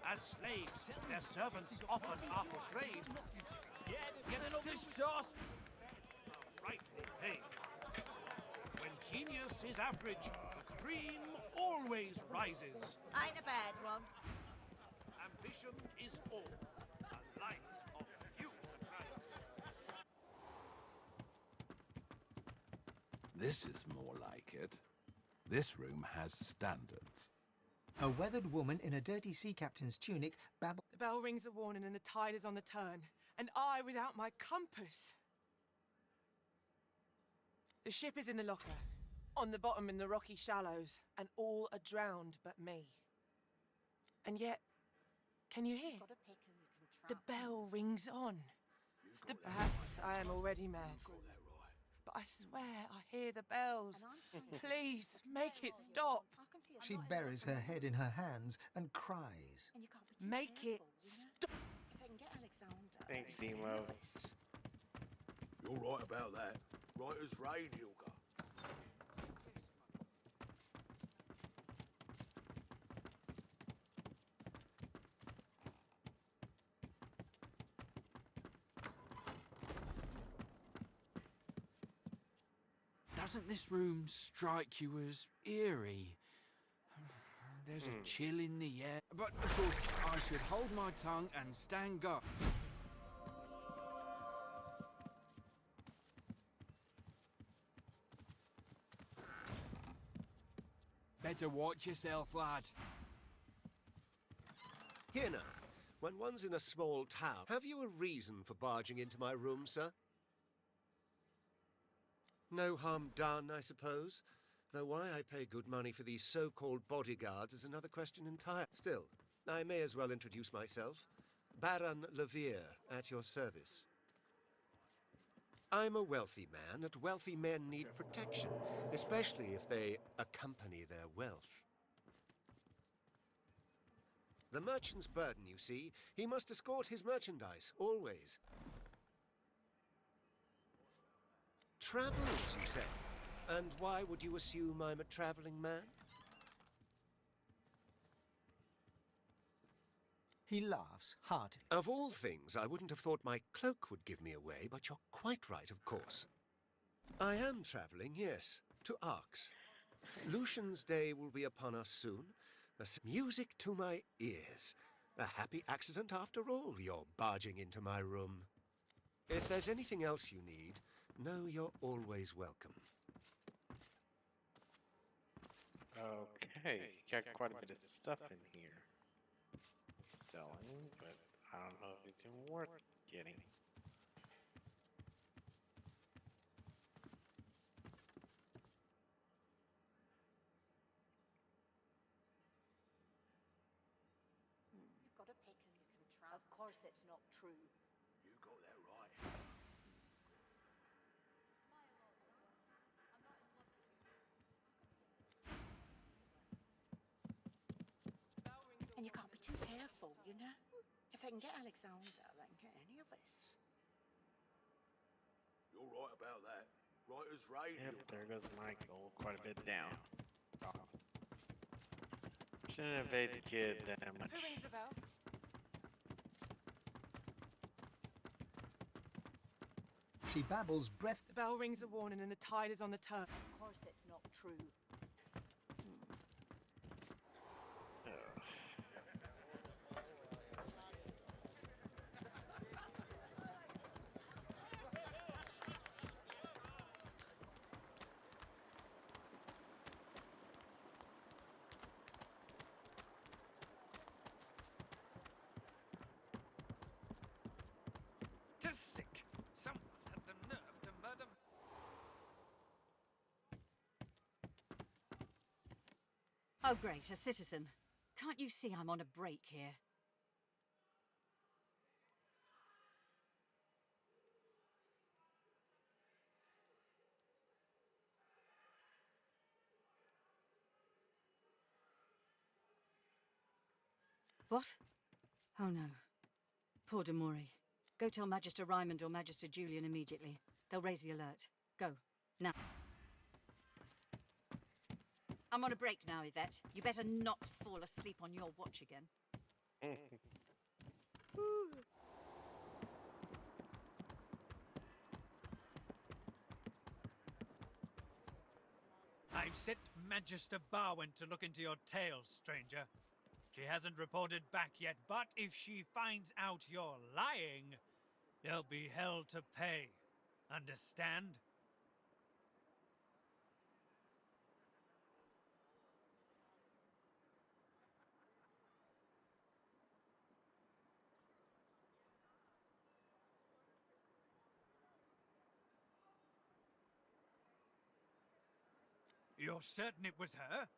As slaves, their servants often are portrayed. Get the sauce rightly paid. When genius is average, the cream always rises. Ain't a bad one. Ambition is all. A life of huge surprise. This is more like it. This room has standards. A weathered woman in a dirty sea captain's tunic babbles. The bell rings a warning and the tide is on the turn. And I without my compass. The ship is in the locker. On the bottom in the rocky shallows. And all are drowned but me. And yet, can you hear? The bell rings on. Perhaps I am already mad. But I swear I hear the bells. Please, make it stop. She buries her head in her hands and cries. Make it stop. Thanks, Emo. You're right about that. Right as rain, Hilga. Doesn't this room strike you as eerie? There's a chill in the air. But, of course, I should hold my tongue and stand guard. Better watch yourself, lad. Here now, when one's in a small town, have you a reason for barging into my room, sir? No harm done, I suppose. Though why I pay good money for these so-called bodyguards is another question entirely. Still, I may as well introduce myself. Baron Levere, at your service. I'm a wealthy man, and wealthy men need protection, especially if they accompany their wealth. The merchant's burden, you see. He must escort his merchandise, always. Travels, you say? And why would you assume I'm a traveling man? He laughs heartily. Of all things, I wouldn't have thought my cloak would give me away, but you're quite right, of course. I am traveling, yes, to Arx. Lucian's Day will be upon us soon. Music to my ears. A happy accident after all, you're barging into my room. If there's anything else you need, know you're always welcome. Okay, got quite a bit of stuff in here. Selling, but I don't know if it's even worth getting. You've got a pick and you can travel. Of course it's not true. You got that right. And you can't be too careful, you know? If they can get Alexander, they can get any of us. You're right about that. Right as rain. Yep, there goes Michael, quite a bit down. Oh. Shouldn't have paid the kid that much. Who rings the bell? She babbles breath. The bell rings a warning and the tide is on the turn. Of course it's not true. Just sick. Someone had the nerve to murder. Oh, great, a citizen. Can't you see I'm on a break here? What? Oh no. Poor de Mori. Go tell Magister Raymond or Magister Julian immediately. They'll raise the alert. Go. Now. I'm on a break now, Yvette. You better not fall asleep on your watch again. I've sent Magister Barwin to look into your tales, stranger. She hasn't reported back yet, but if she finds out you're lying, there'll be hell to pay. Understand? You're certain it was her?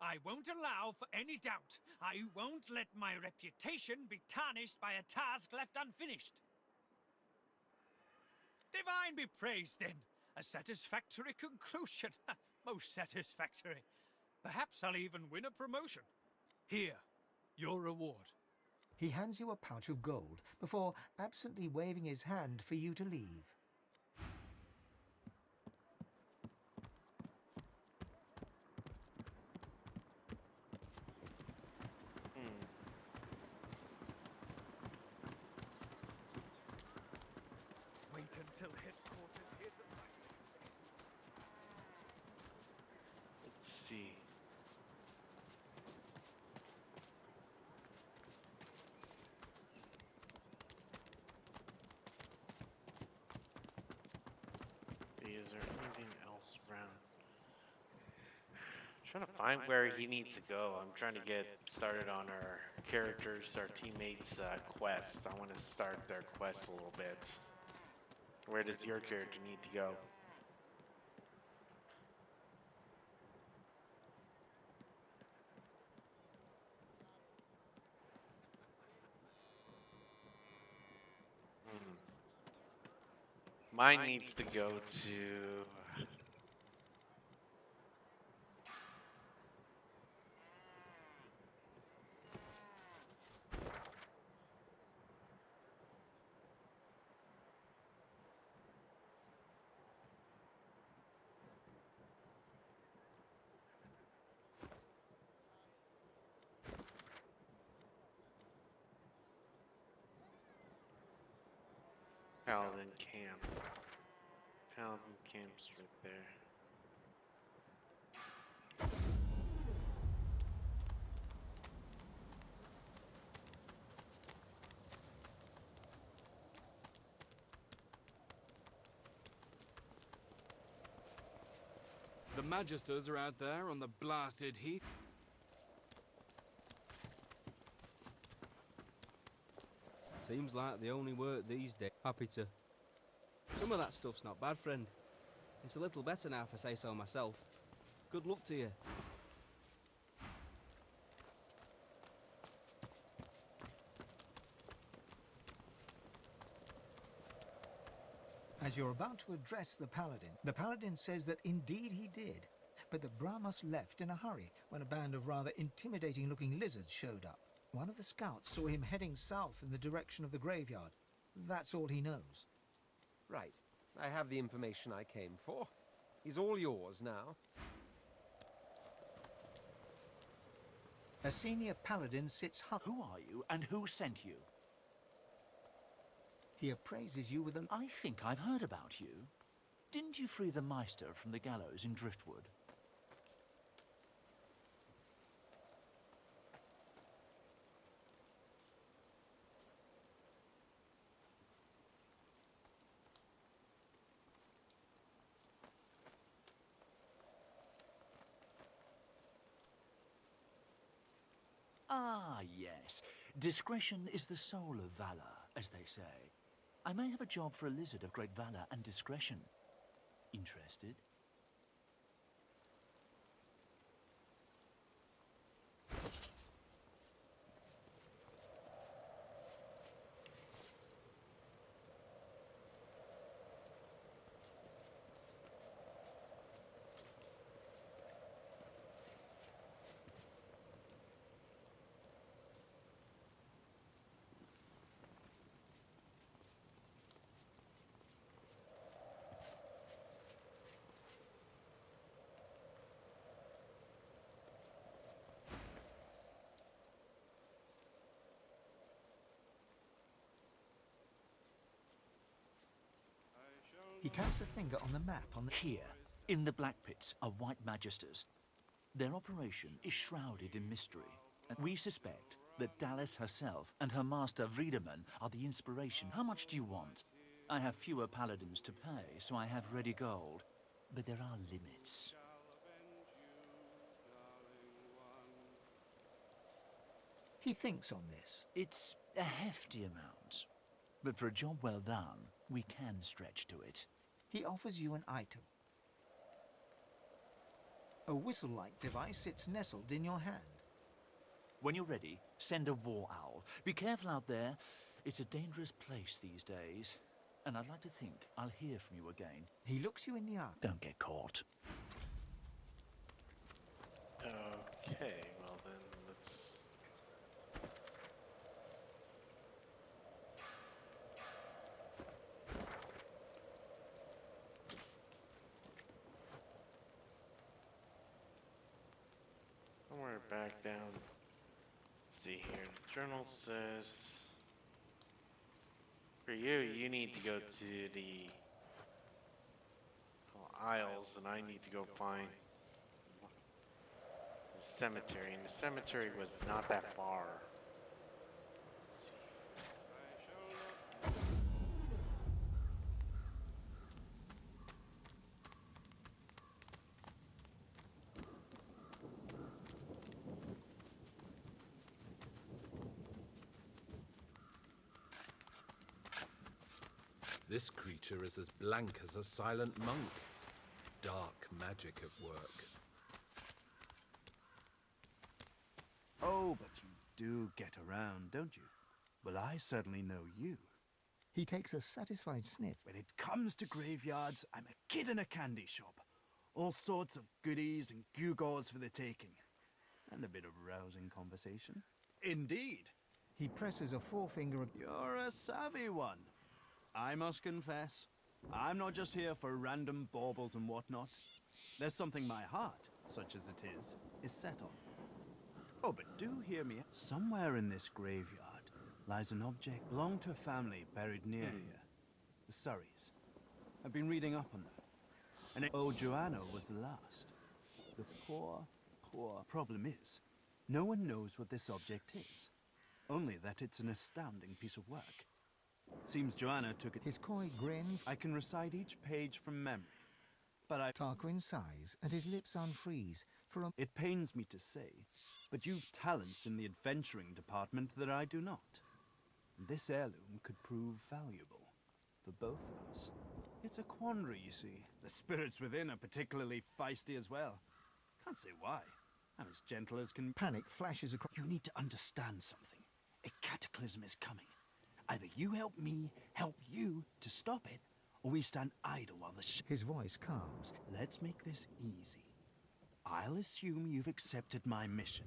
I won't allow for any doubt. I won't let my reputation be tarnished by a task left unfinished. Divine be praised, then. A satisfactory conclusion. Most satisfactory. Perhaps I'll even win a promotion. Here, your reward. He hands you a pouch of gold before absently waving his hand for you to leave. Wait until headquarters hear the fight. Let's see. Is there anything else around? I'm trying to find where he needs to go. I'm trying to get started on our characters, our teammates' quest. I want to start their quest a little bit. Where does your character need to go? Mine needs to go to... Paladin Camp. Paladin Camp's right there. The Magisters are out there on the blasted heath. Seems like the only work these days. Happy to. Some of that stuff's not bad, friend. It's a little better now if I say so myself. Good luck to you. As you're about to address the Paladin says that indeed he did, but that Brahmas left in a hurry when a band of rather intimidating-looking lizards showed up. One of the scouts saw him heading south in the direction of the graveyard. That's all he knows. Right. I have the information I came for. He's all yours now. A senior paladin sits Who are you, and who sent you? He appraises you with an... I think I've heard about you. Didn't you free the Meister from the gallows in Driftwood? Ah, yes. Discretion is the soul of valor, as they say. I may have a job for a lizard of great valor and discretion. Interested? He taps a finger on the map on the... Here, In the Black Pits are White Magisters. Their operation is shrouded in mystery, and we suspect that Dallas herself and her master Vriedemann are the inspiration. How much do you want? I have fewer paladins to pay, so I have ready gold. But there are limits. He thinks on this. It's a hefty amount. But for a job well done, we can stretch to it. He offers you an item. A whistle-like device sits nestled in your hand. When you're ready, send a war owl. Be careful out there. It's a dangerous place these days. And I'd like to think I'll hear from you again. He looks you in the eye. Don't get caught. Okay, well then, let's... Somewhere back down. Let's see here. The journal says... For you, you need to go to the Isles, and I need to go find the cemetery. And the cemetery was not that far. Let's see. This creature is as blank as a silent monk. Dark magic at work. Oh, but you do get around, don't you? Well, I certainly know you. He takes a satisfied sniff. When it comes to graveyards, I'm a kid in a candy shop. All sorts of goodies and gewgaws for the taking. And a bit of rousing conversation. Indeed. He presses a forefinger. You're a savvy one. I must confess, I'm not just here for random baubles and whatnot. There's something my heart, such as it is set on. Oh, but do hear me. Somewhere in this graveyard lies an object belonging to a family buried near here. The Surreys. I've been reading up on them. And old Joanna was the last. The poor problem is, no one knows what this object is. Only that it's an astounding piece of work. Seems Joanna took it. His coy grin. I can recite each page from memory. But Tarquin sighs, and his lips unfreeze. It pains me to say, but you've talents in the adventuring department that I do not. This heirloom could prove valuable for both of us. It's a quandary, you see. The spirits within are particularly feisty as well. Can't say why. I'm as gentle as can. Panic flashes across. You need to understand something. A cataclysm is coming. Either you help me help you to stop it, or we stand idle while the His voice calms. Let's make this easy. I'll assume you've accepted my mission.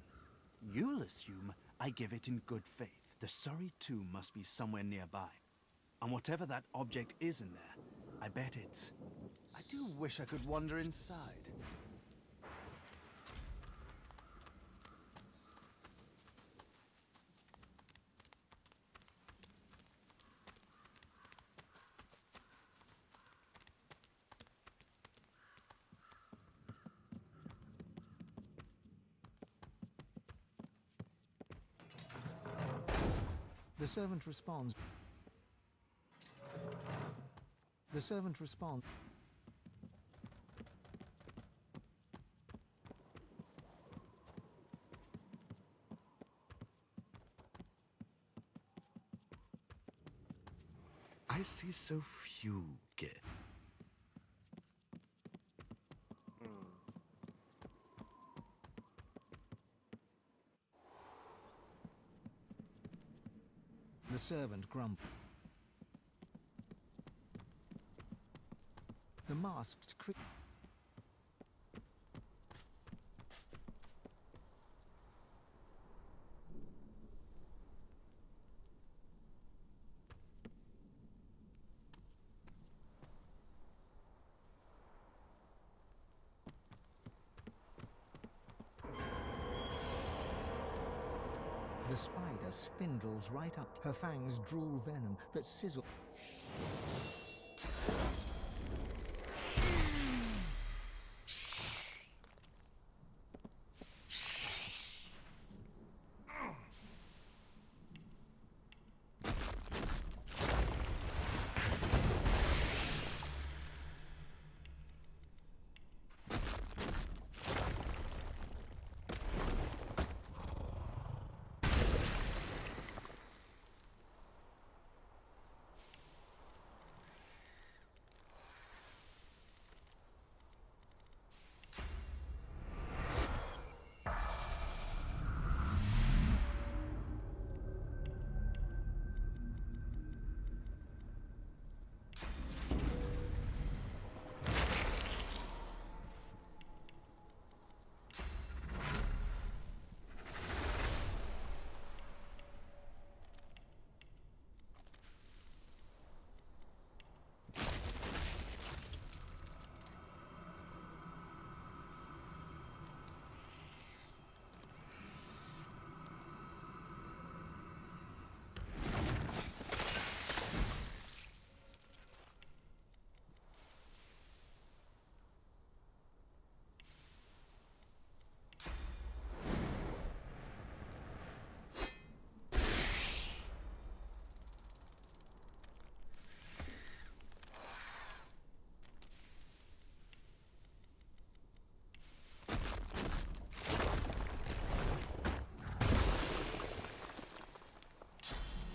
You'll assume I give it in good faith. The Surrey tomb must be somewhere nearby. And whatever that object is in there, I bet it's... I do wish I could wander inside. The servant responds. The servant responds. I see so few get. The servant grumbles. The masked creature. The spider spindles right up. Her fangs drool venom that sizzle.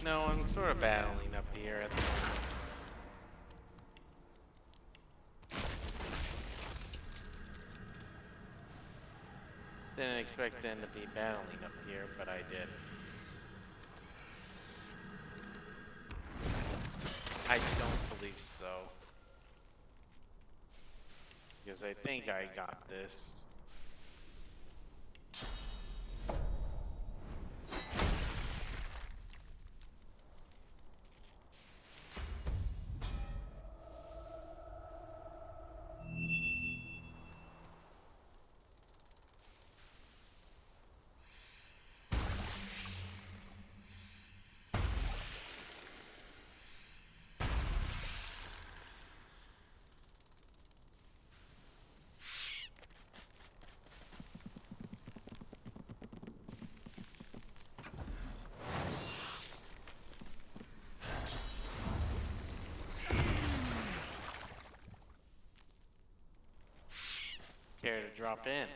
No, I'm sort of battling up here at the moment. Didn't expect to end up be battling up here, but I did. I don't believe so. Because I think I got this. Care to drop in?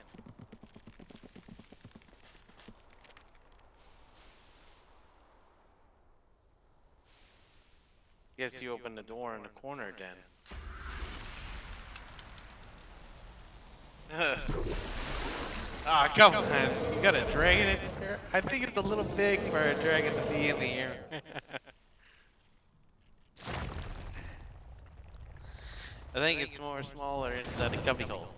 Guess you opened the door in the corner then. Ah, come on. You got a dragon in here? I think it's a little big for a dragon to be in the air. I think it's more smaller inside the cubbyhole.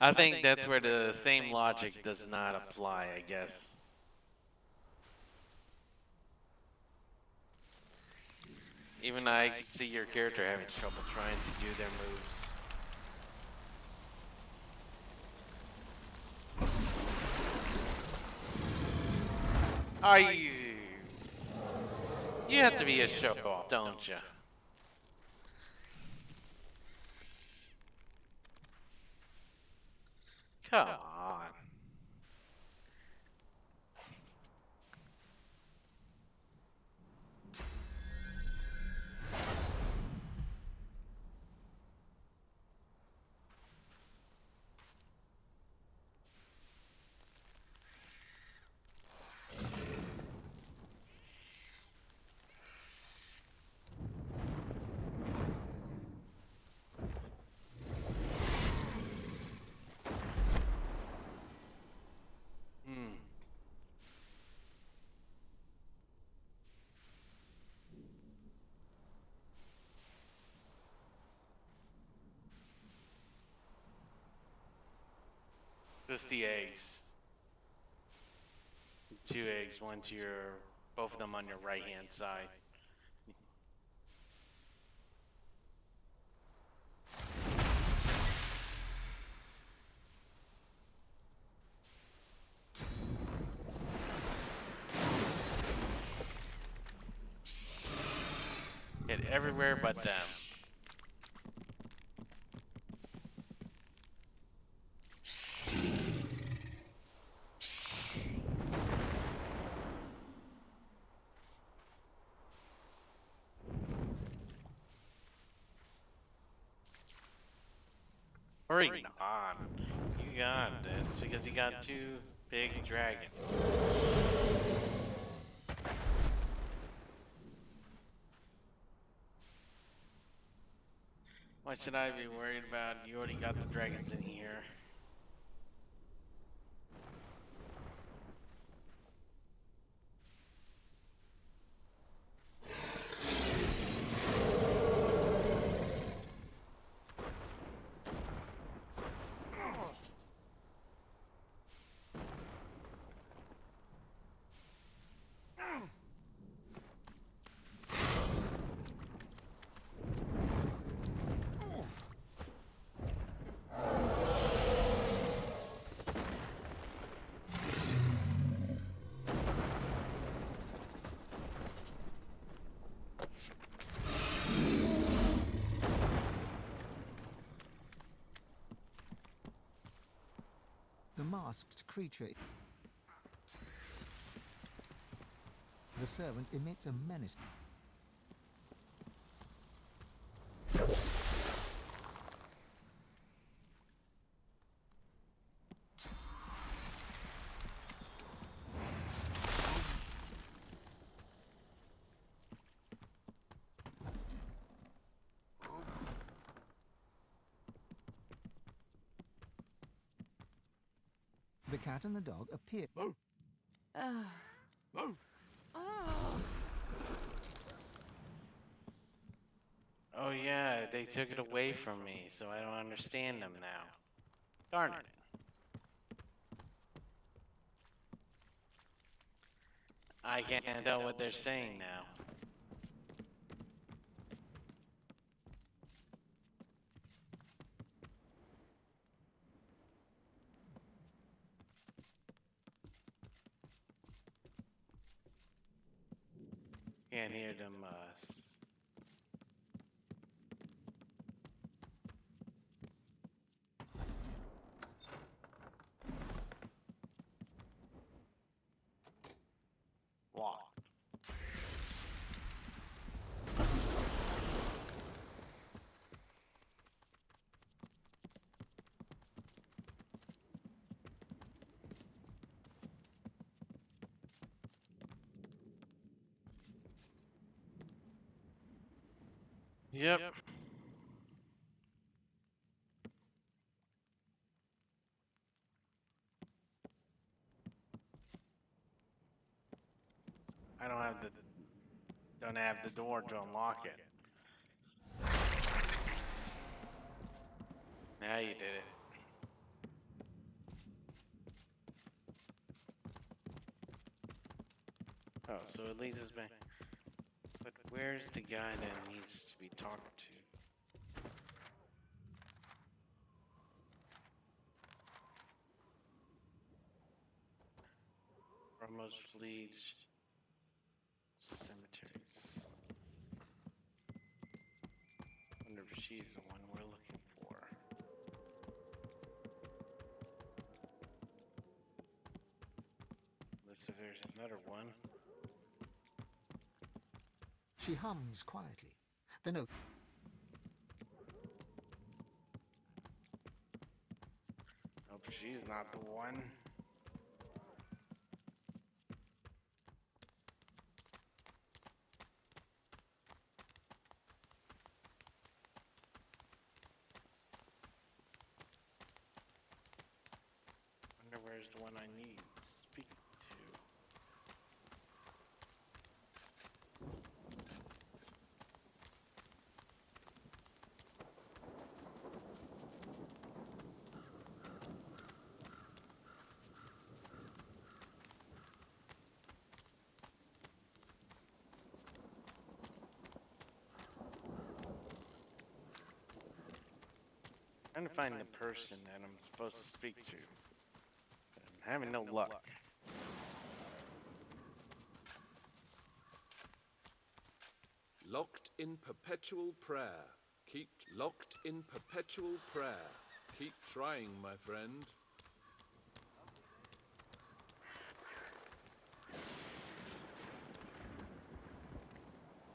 I think that's where the same logic does not apply, I guess. Even I can see your character having trouble trying to do their moves. Are you? You have to be a show-off, don't you? Come on. Just the eggs. 2 eggs, one to your, both of them on your right hand side. Hit everywhere but them. Hurry on. You got this because you got 2 big dragons. What should I be worried about? You already got the dragons in here. The masked creature. The servant emits a menace. The cat and the dog appear. Oh yeah, they took it away from me, so I don't understand them now. Darn it. I can't tell what they're saying now. Can't hear them, locked. Yep. I don't have the door to unlock it. Now you did it. Oh, so it leads us back. But where's the guy that needs to be talked to? Ramos leads cemeteries. Wonder if she's the one we're looking for. Unless if there's another one. She hums quietly. The note. Nope, she's not the one. Wonder where's the one I need to speak to. Trying to find the person that I'm supposed to speak to. But I'm having no luck. Locked in perpetual prayer. Keep locked in perpetual prayer. Keep trying, my friend.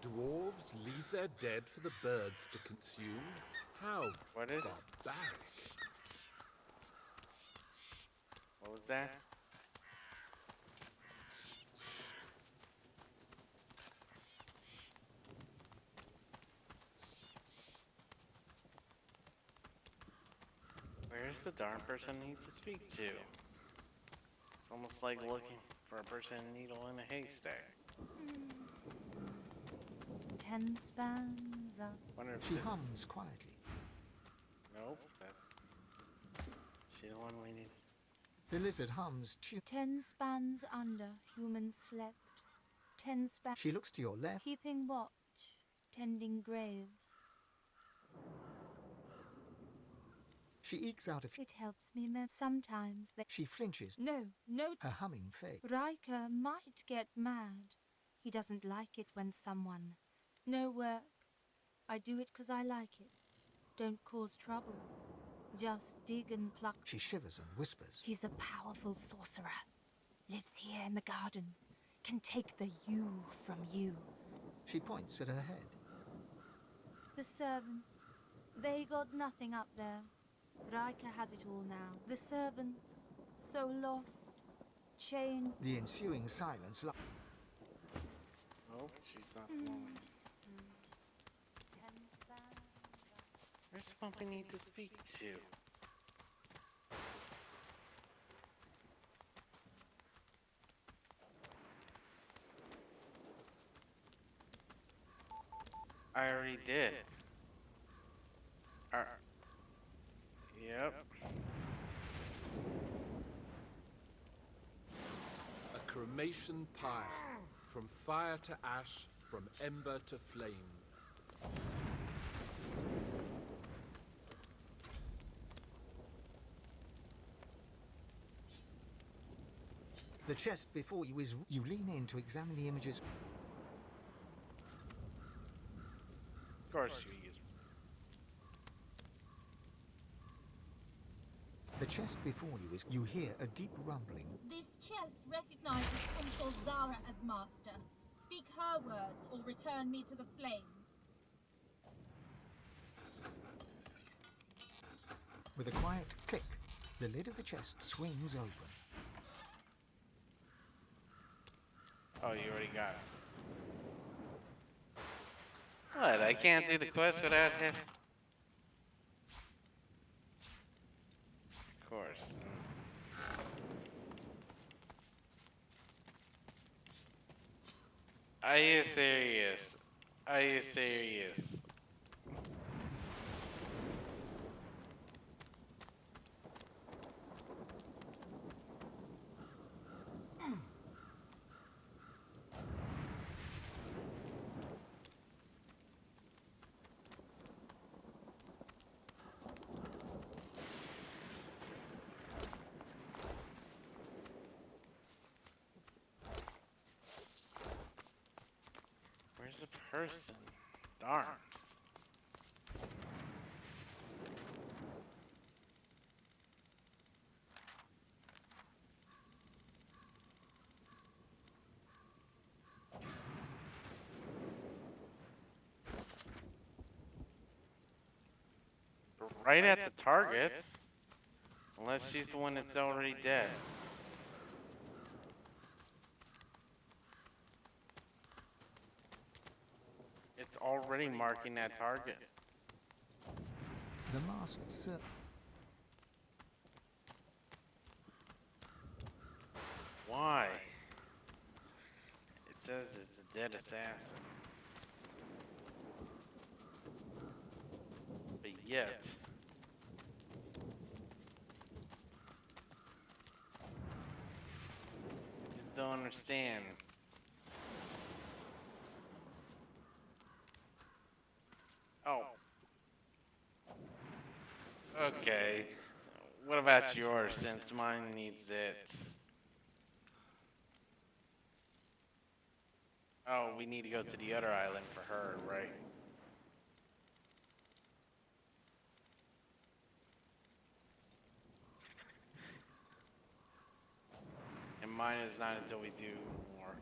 Dwarves leave their dead for the birds to consume? How What is? barbaric. What was that? Where's the darn person I need to speak to? It's almost like looking for a person in a needle in a haystack. 10 spans up. Wonder if She this... hums quietly. Nope, that's... She's the one we need. The lizard hums 10 spans under, humans slept. 10 spans. She looks to your left. Keeping watch, tending graves. She ekes out a few. It helps me sometimes. She flinches. No. Her humming fades. Riker might get mad. He doesn't like it when someone... No work. I do it 'cause I like it. Don't cause trouble. Just dig and pluck. She shivers and whispers. He's a powerful sorcerer. Lives here in the garden. Can take the you from you. She points at her head. The servants. They got nothing up there. Riker has it all now. The servants. So lost. Chained. The ensuing silence. Nope, she's not the one. Where's the one we need to speak to? I already did. Yep. A cremation pyre. From fire to ash, from ember to flame. The chest before you is... You lean in to examine the images. Of course you use. The chest before you is... You hear a deep rumbling. This chest recognizes Consort Zara as master. Speak her words or return me to the flames. With a quiet click, the lid of the chest swings open. Oh, you already got it. What? I can't do the quest without him? Of course. Are you serious? Are you serious? Where's the person? Darn. Right at the target. Unless she's the one that's already dead. It's already marking that target. The masked serpent. Why? It says it's a dead assassin. But yet... just don't understand. Oh. Okay. What about yours, since mine needs it? Oh, we need to go to the other island for her, right? And mine is not until we do more.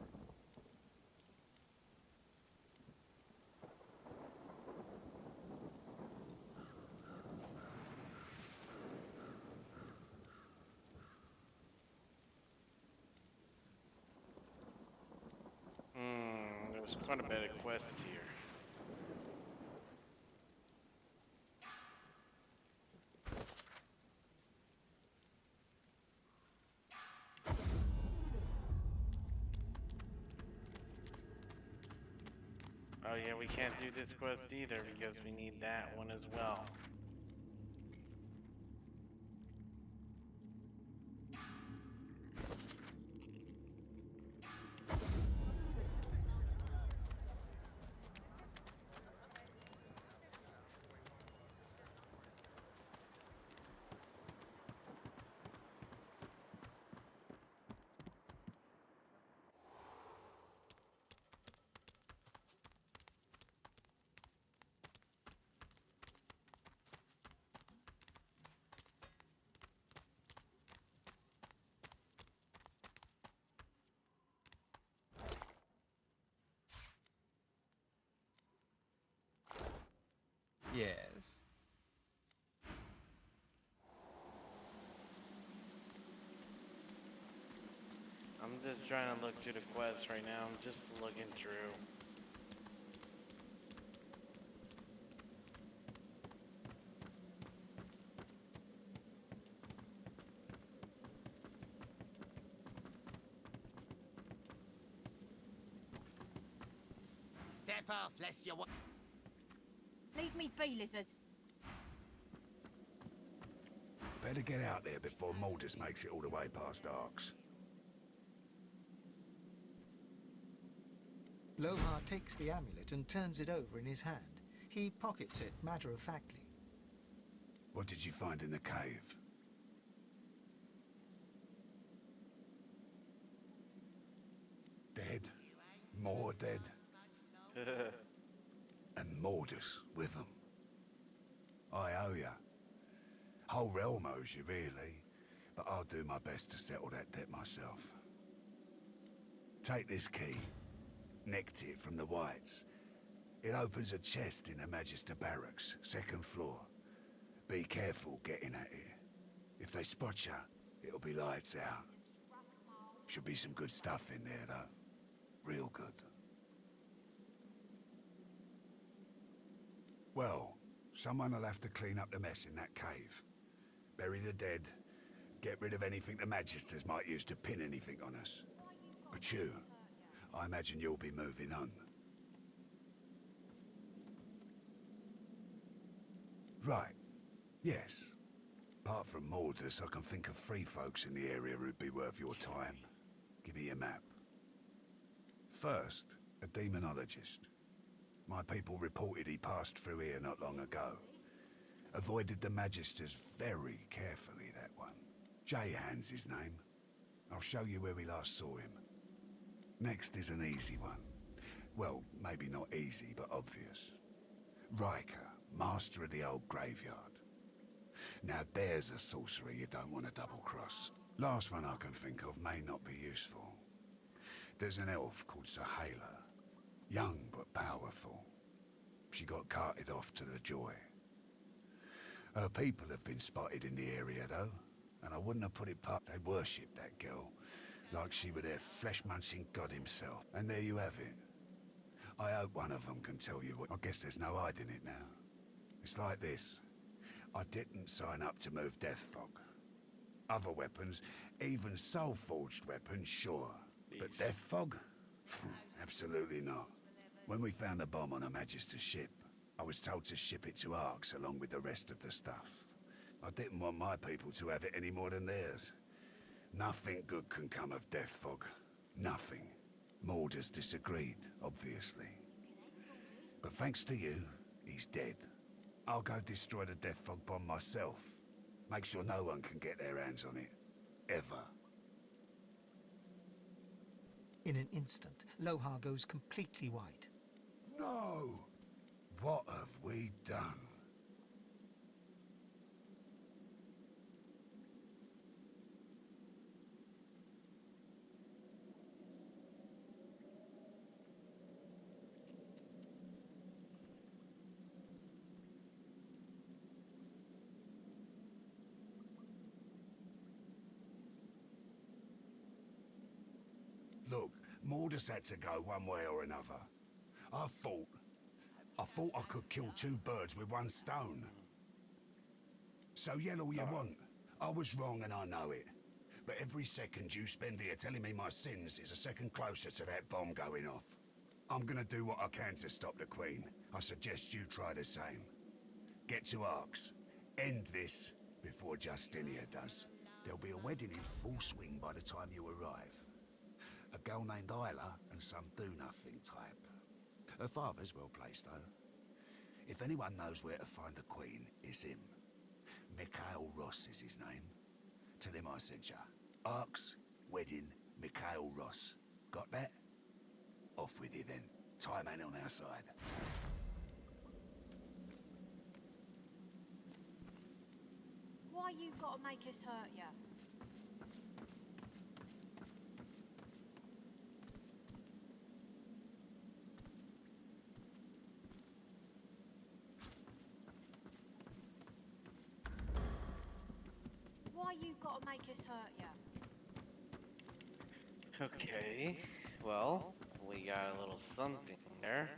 There's quite a bit of quests here. Oh yeah, we can't do this quest either because we need that one as well. Yes. I'm just trying to look through the quests right now. I'm just looking through. Step off, lest you... me be, lizard. Better get out there before Maldus makes it all the way past Arks. Lohar takes the amulet and turns it over in his hand. He pockets it matter-of-factly. What did you find in the cave? Dead. More dead. And Mordus with them. I owe ya. Whole realm owes you, really. But I'll do my best to settle that debt myself. Take this key. Nicked it from the Whites. It opens a chest in the Magister Barracks, 2nd floor. Be careful getting at it. If they spot ya, it'll be lights out. Should be some good stuff in there, though. Real good. Well, someone will have to clean up the mess in that cave. Bury the dead. Get rid of anything the Magisters might use to pin anything on us. But you, I imagine you'll be moving on. Right. Yes. Apart from Mordus, I can think of 3 folks in the area who'd be worth your time. Give me your map. First, a demonologist. My people reported he passed through here not long ago. Avoided the Magisters very carefully, that one. Jayhan's his name. I'll show you where we last saw him. Next is an easy one. Well, maybe not easy, but obvious. Riker, master of the old graveyard. Now there's a sorcerer you don't want to double-cross. Last one I can think of may not be useful. There's an elf called Sahala. Young but powerful. She got carted off to the Joy. Her people have been spotted in the area, though, and I wouldn't have put it past. They worship that girl, like she were their flesh-munching god himself. And there you have it. I hope one of them can tell you what. I guess there's no hiding it now. It's like this. I didn't sign up to move Deathfog. Other weapons, even soul-forged weapons, sure. But Deathfog? Absolutely not. When we found the bomb on a Magister ship, I was told to ship it to Arks along with the rest of the stuff. I didn't want my people to have it any more than theirs. Nothing good can come of Deathfog. Nothing. Mordus disagreed, obviously. But thanks to you, he's dead. I'll go destroy the Deathfog bomb myself. Make sure no one can get their hands on it. Ever. In an instant, Lohar goes completely white. No! What have we done? Look, Mordus had to go one way or another. I thought I could kill 2 birds with 1 stone. So yell all you want. I was wrong and I know it. But every second you spend here telling me my sins is a second closer to that bomb going off. I'm gonna do what I can to stop the Queen. I suggest you try the same. Get to Arks. End this before Justinia does. There'll be a wedding in full swing by the time you arrive. A girl named Isla and some do-nothing type. Her father's well placed, though. If anyone knows where to find the Queen, it's him. Mikhail Ross is his name. Tell him I sent ya. Arks, wedding, Mikhail Ross. Got that? Off with you then. Time ain't on our side. Why you gotta make us hurt ya? Why you gotta make us hurt ya? Okay, well, we got a little something there.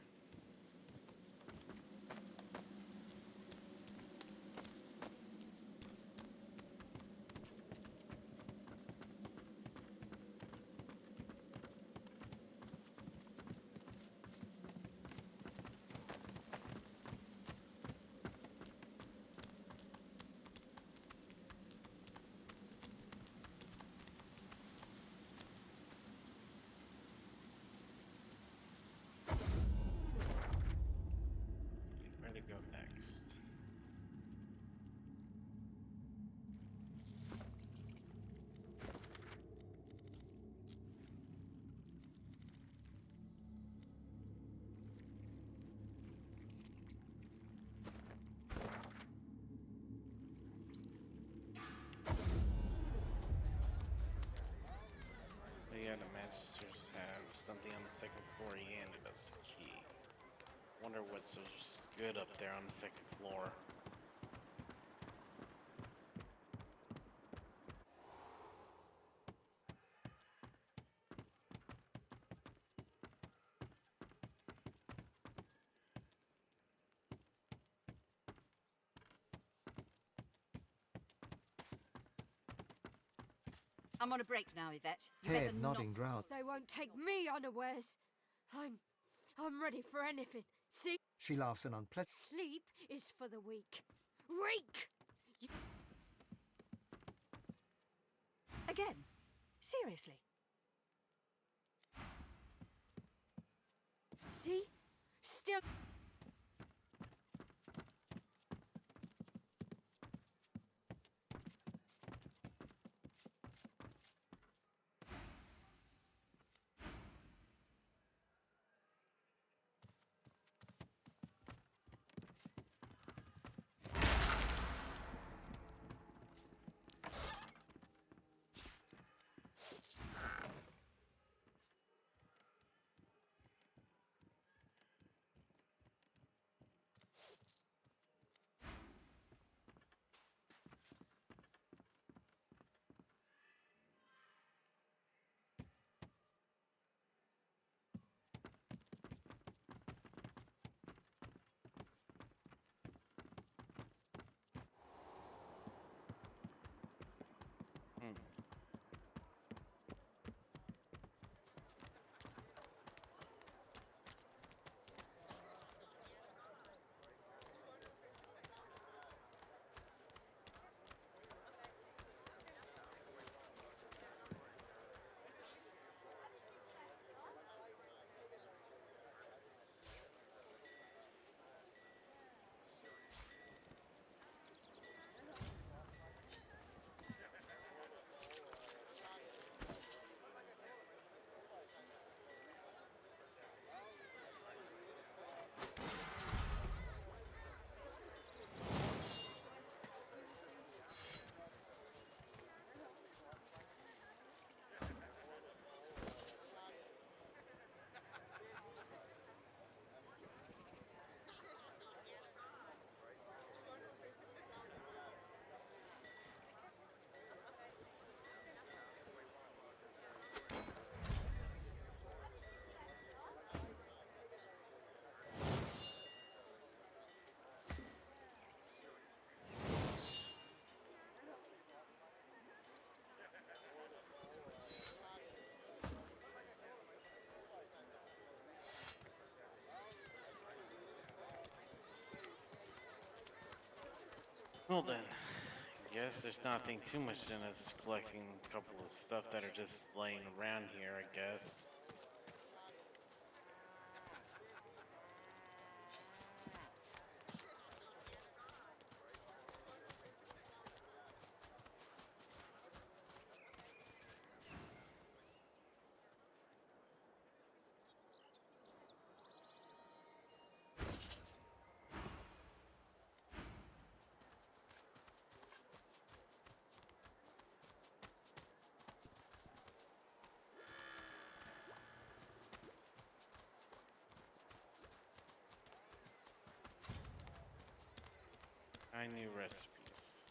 something on the second floor. He handed us a key. Wonder what's so good up there on the second floor. I'm on a break now, Yvette. You Head better nodding not. drowsy. They won't take me unawares. I'm ready for anything. See? She laughs an unpleasant. Sleep is for the weak. Weak! Again? Seriously? See? Still. Well then, guess there's nothing too much in us collecting a couple of stuff that are just laying around here, I guess. I knew recipes.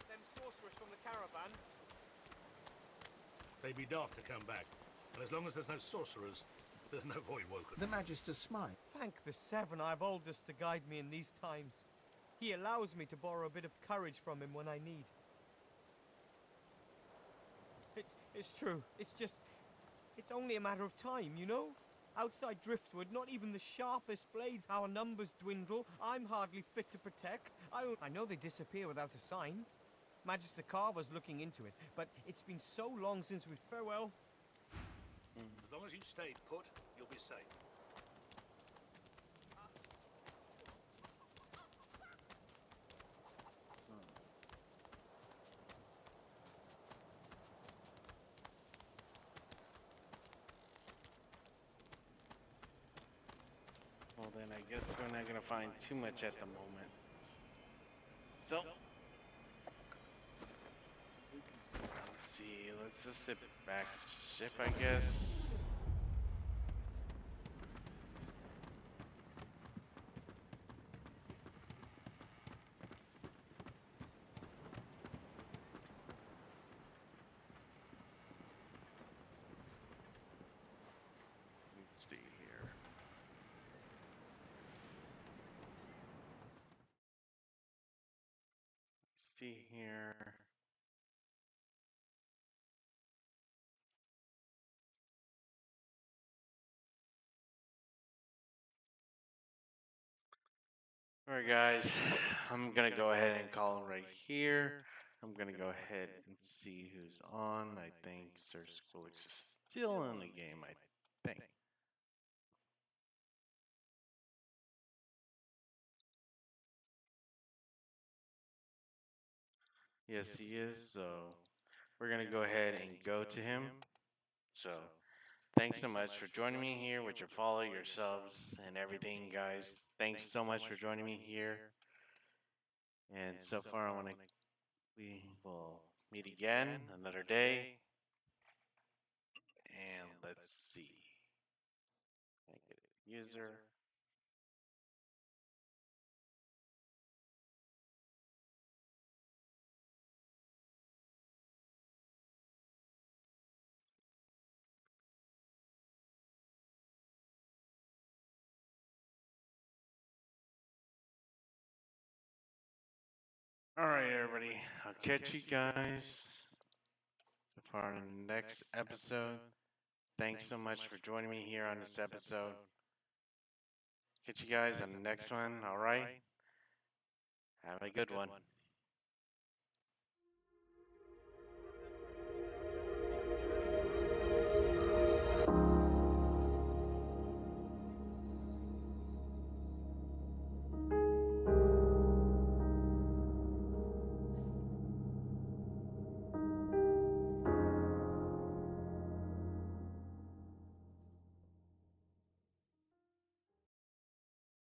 Them sorcerers from the caravan. They'd be daft to come back. And as long as there's no sorcerers, there's no void woken. The Magister smiles. Thank the Seven I've Aldous to guide me in these times. He allows me to borrow a bit of courage from him when I need. It's true. It's just... It's only a matter of time, you know? Outside Driftwood, not even the sharpest blades. Our numbers dwindle. I'm hardly fit to protect. I know they disappear without a sign. Magister Carver's looking into it, but it's been so long since we've... Farewell. As long as you stay put, you'll be safe. Well then, I guess we're not gonna find too much at the moment. So, let's see. Let's just sit back to ship, I guess. Let's see here. Let's see here. Alright guys, I'm gonna go ahead and call him right here. I'm gonna go ahead and see who's on. I think Sir Squillix is still in the game, I think. Yes, he is, so we're gonna go ahead and go to him. So, thanks so much for joining me here with your follow, your subs, and everything, guys. Thanks so much for joining me here. And so far, we will meet again another day. And let's see. Make it user. Alright, everybody. I'll catch you guys so far in the next episode. Thanks so much for joining me here on this episode. Catch you guys on the next one, alright? Have a good one.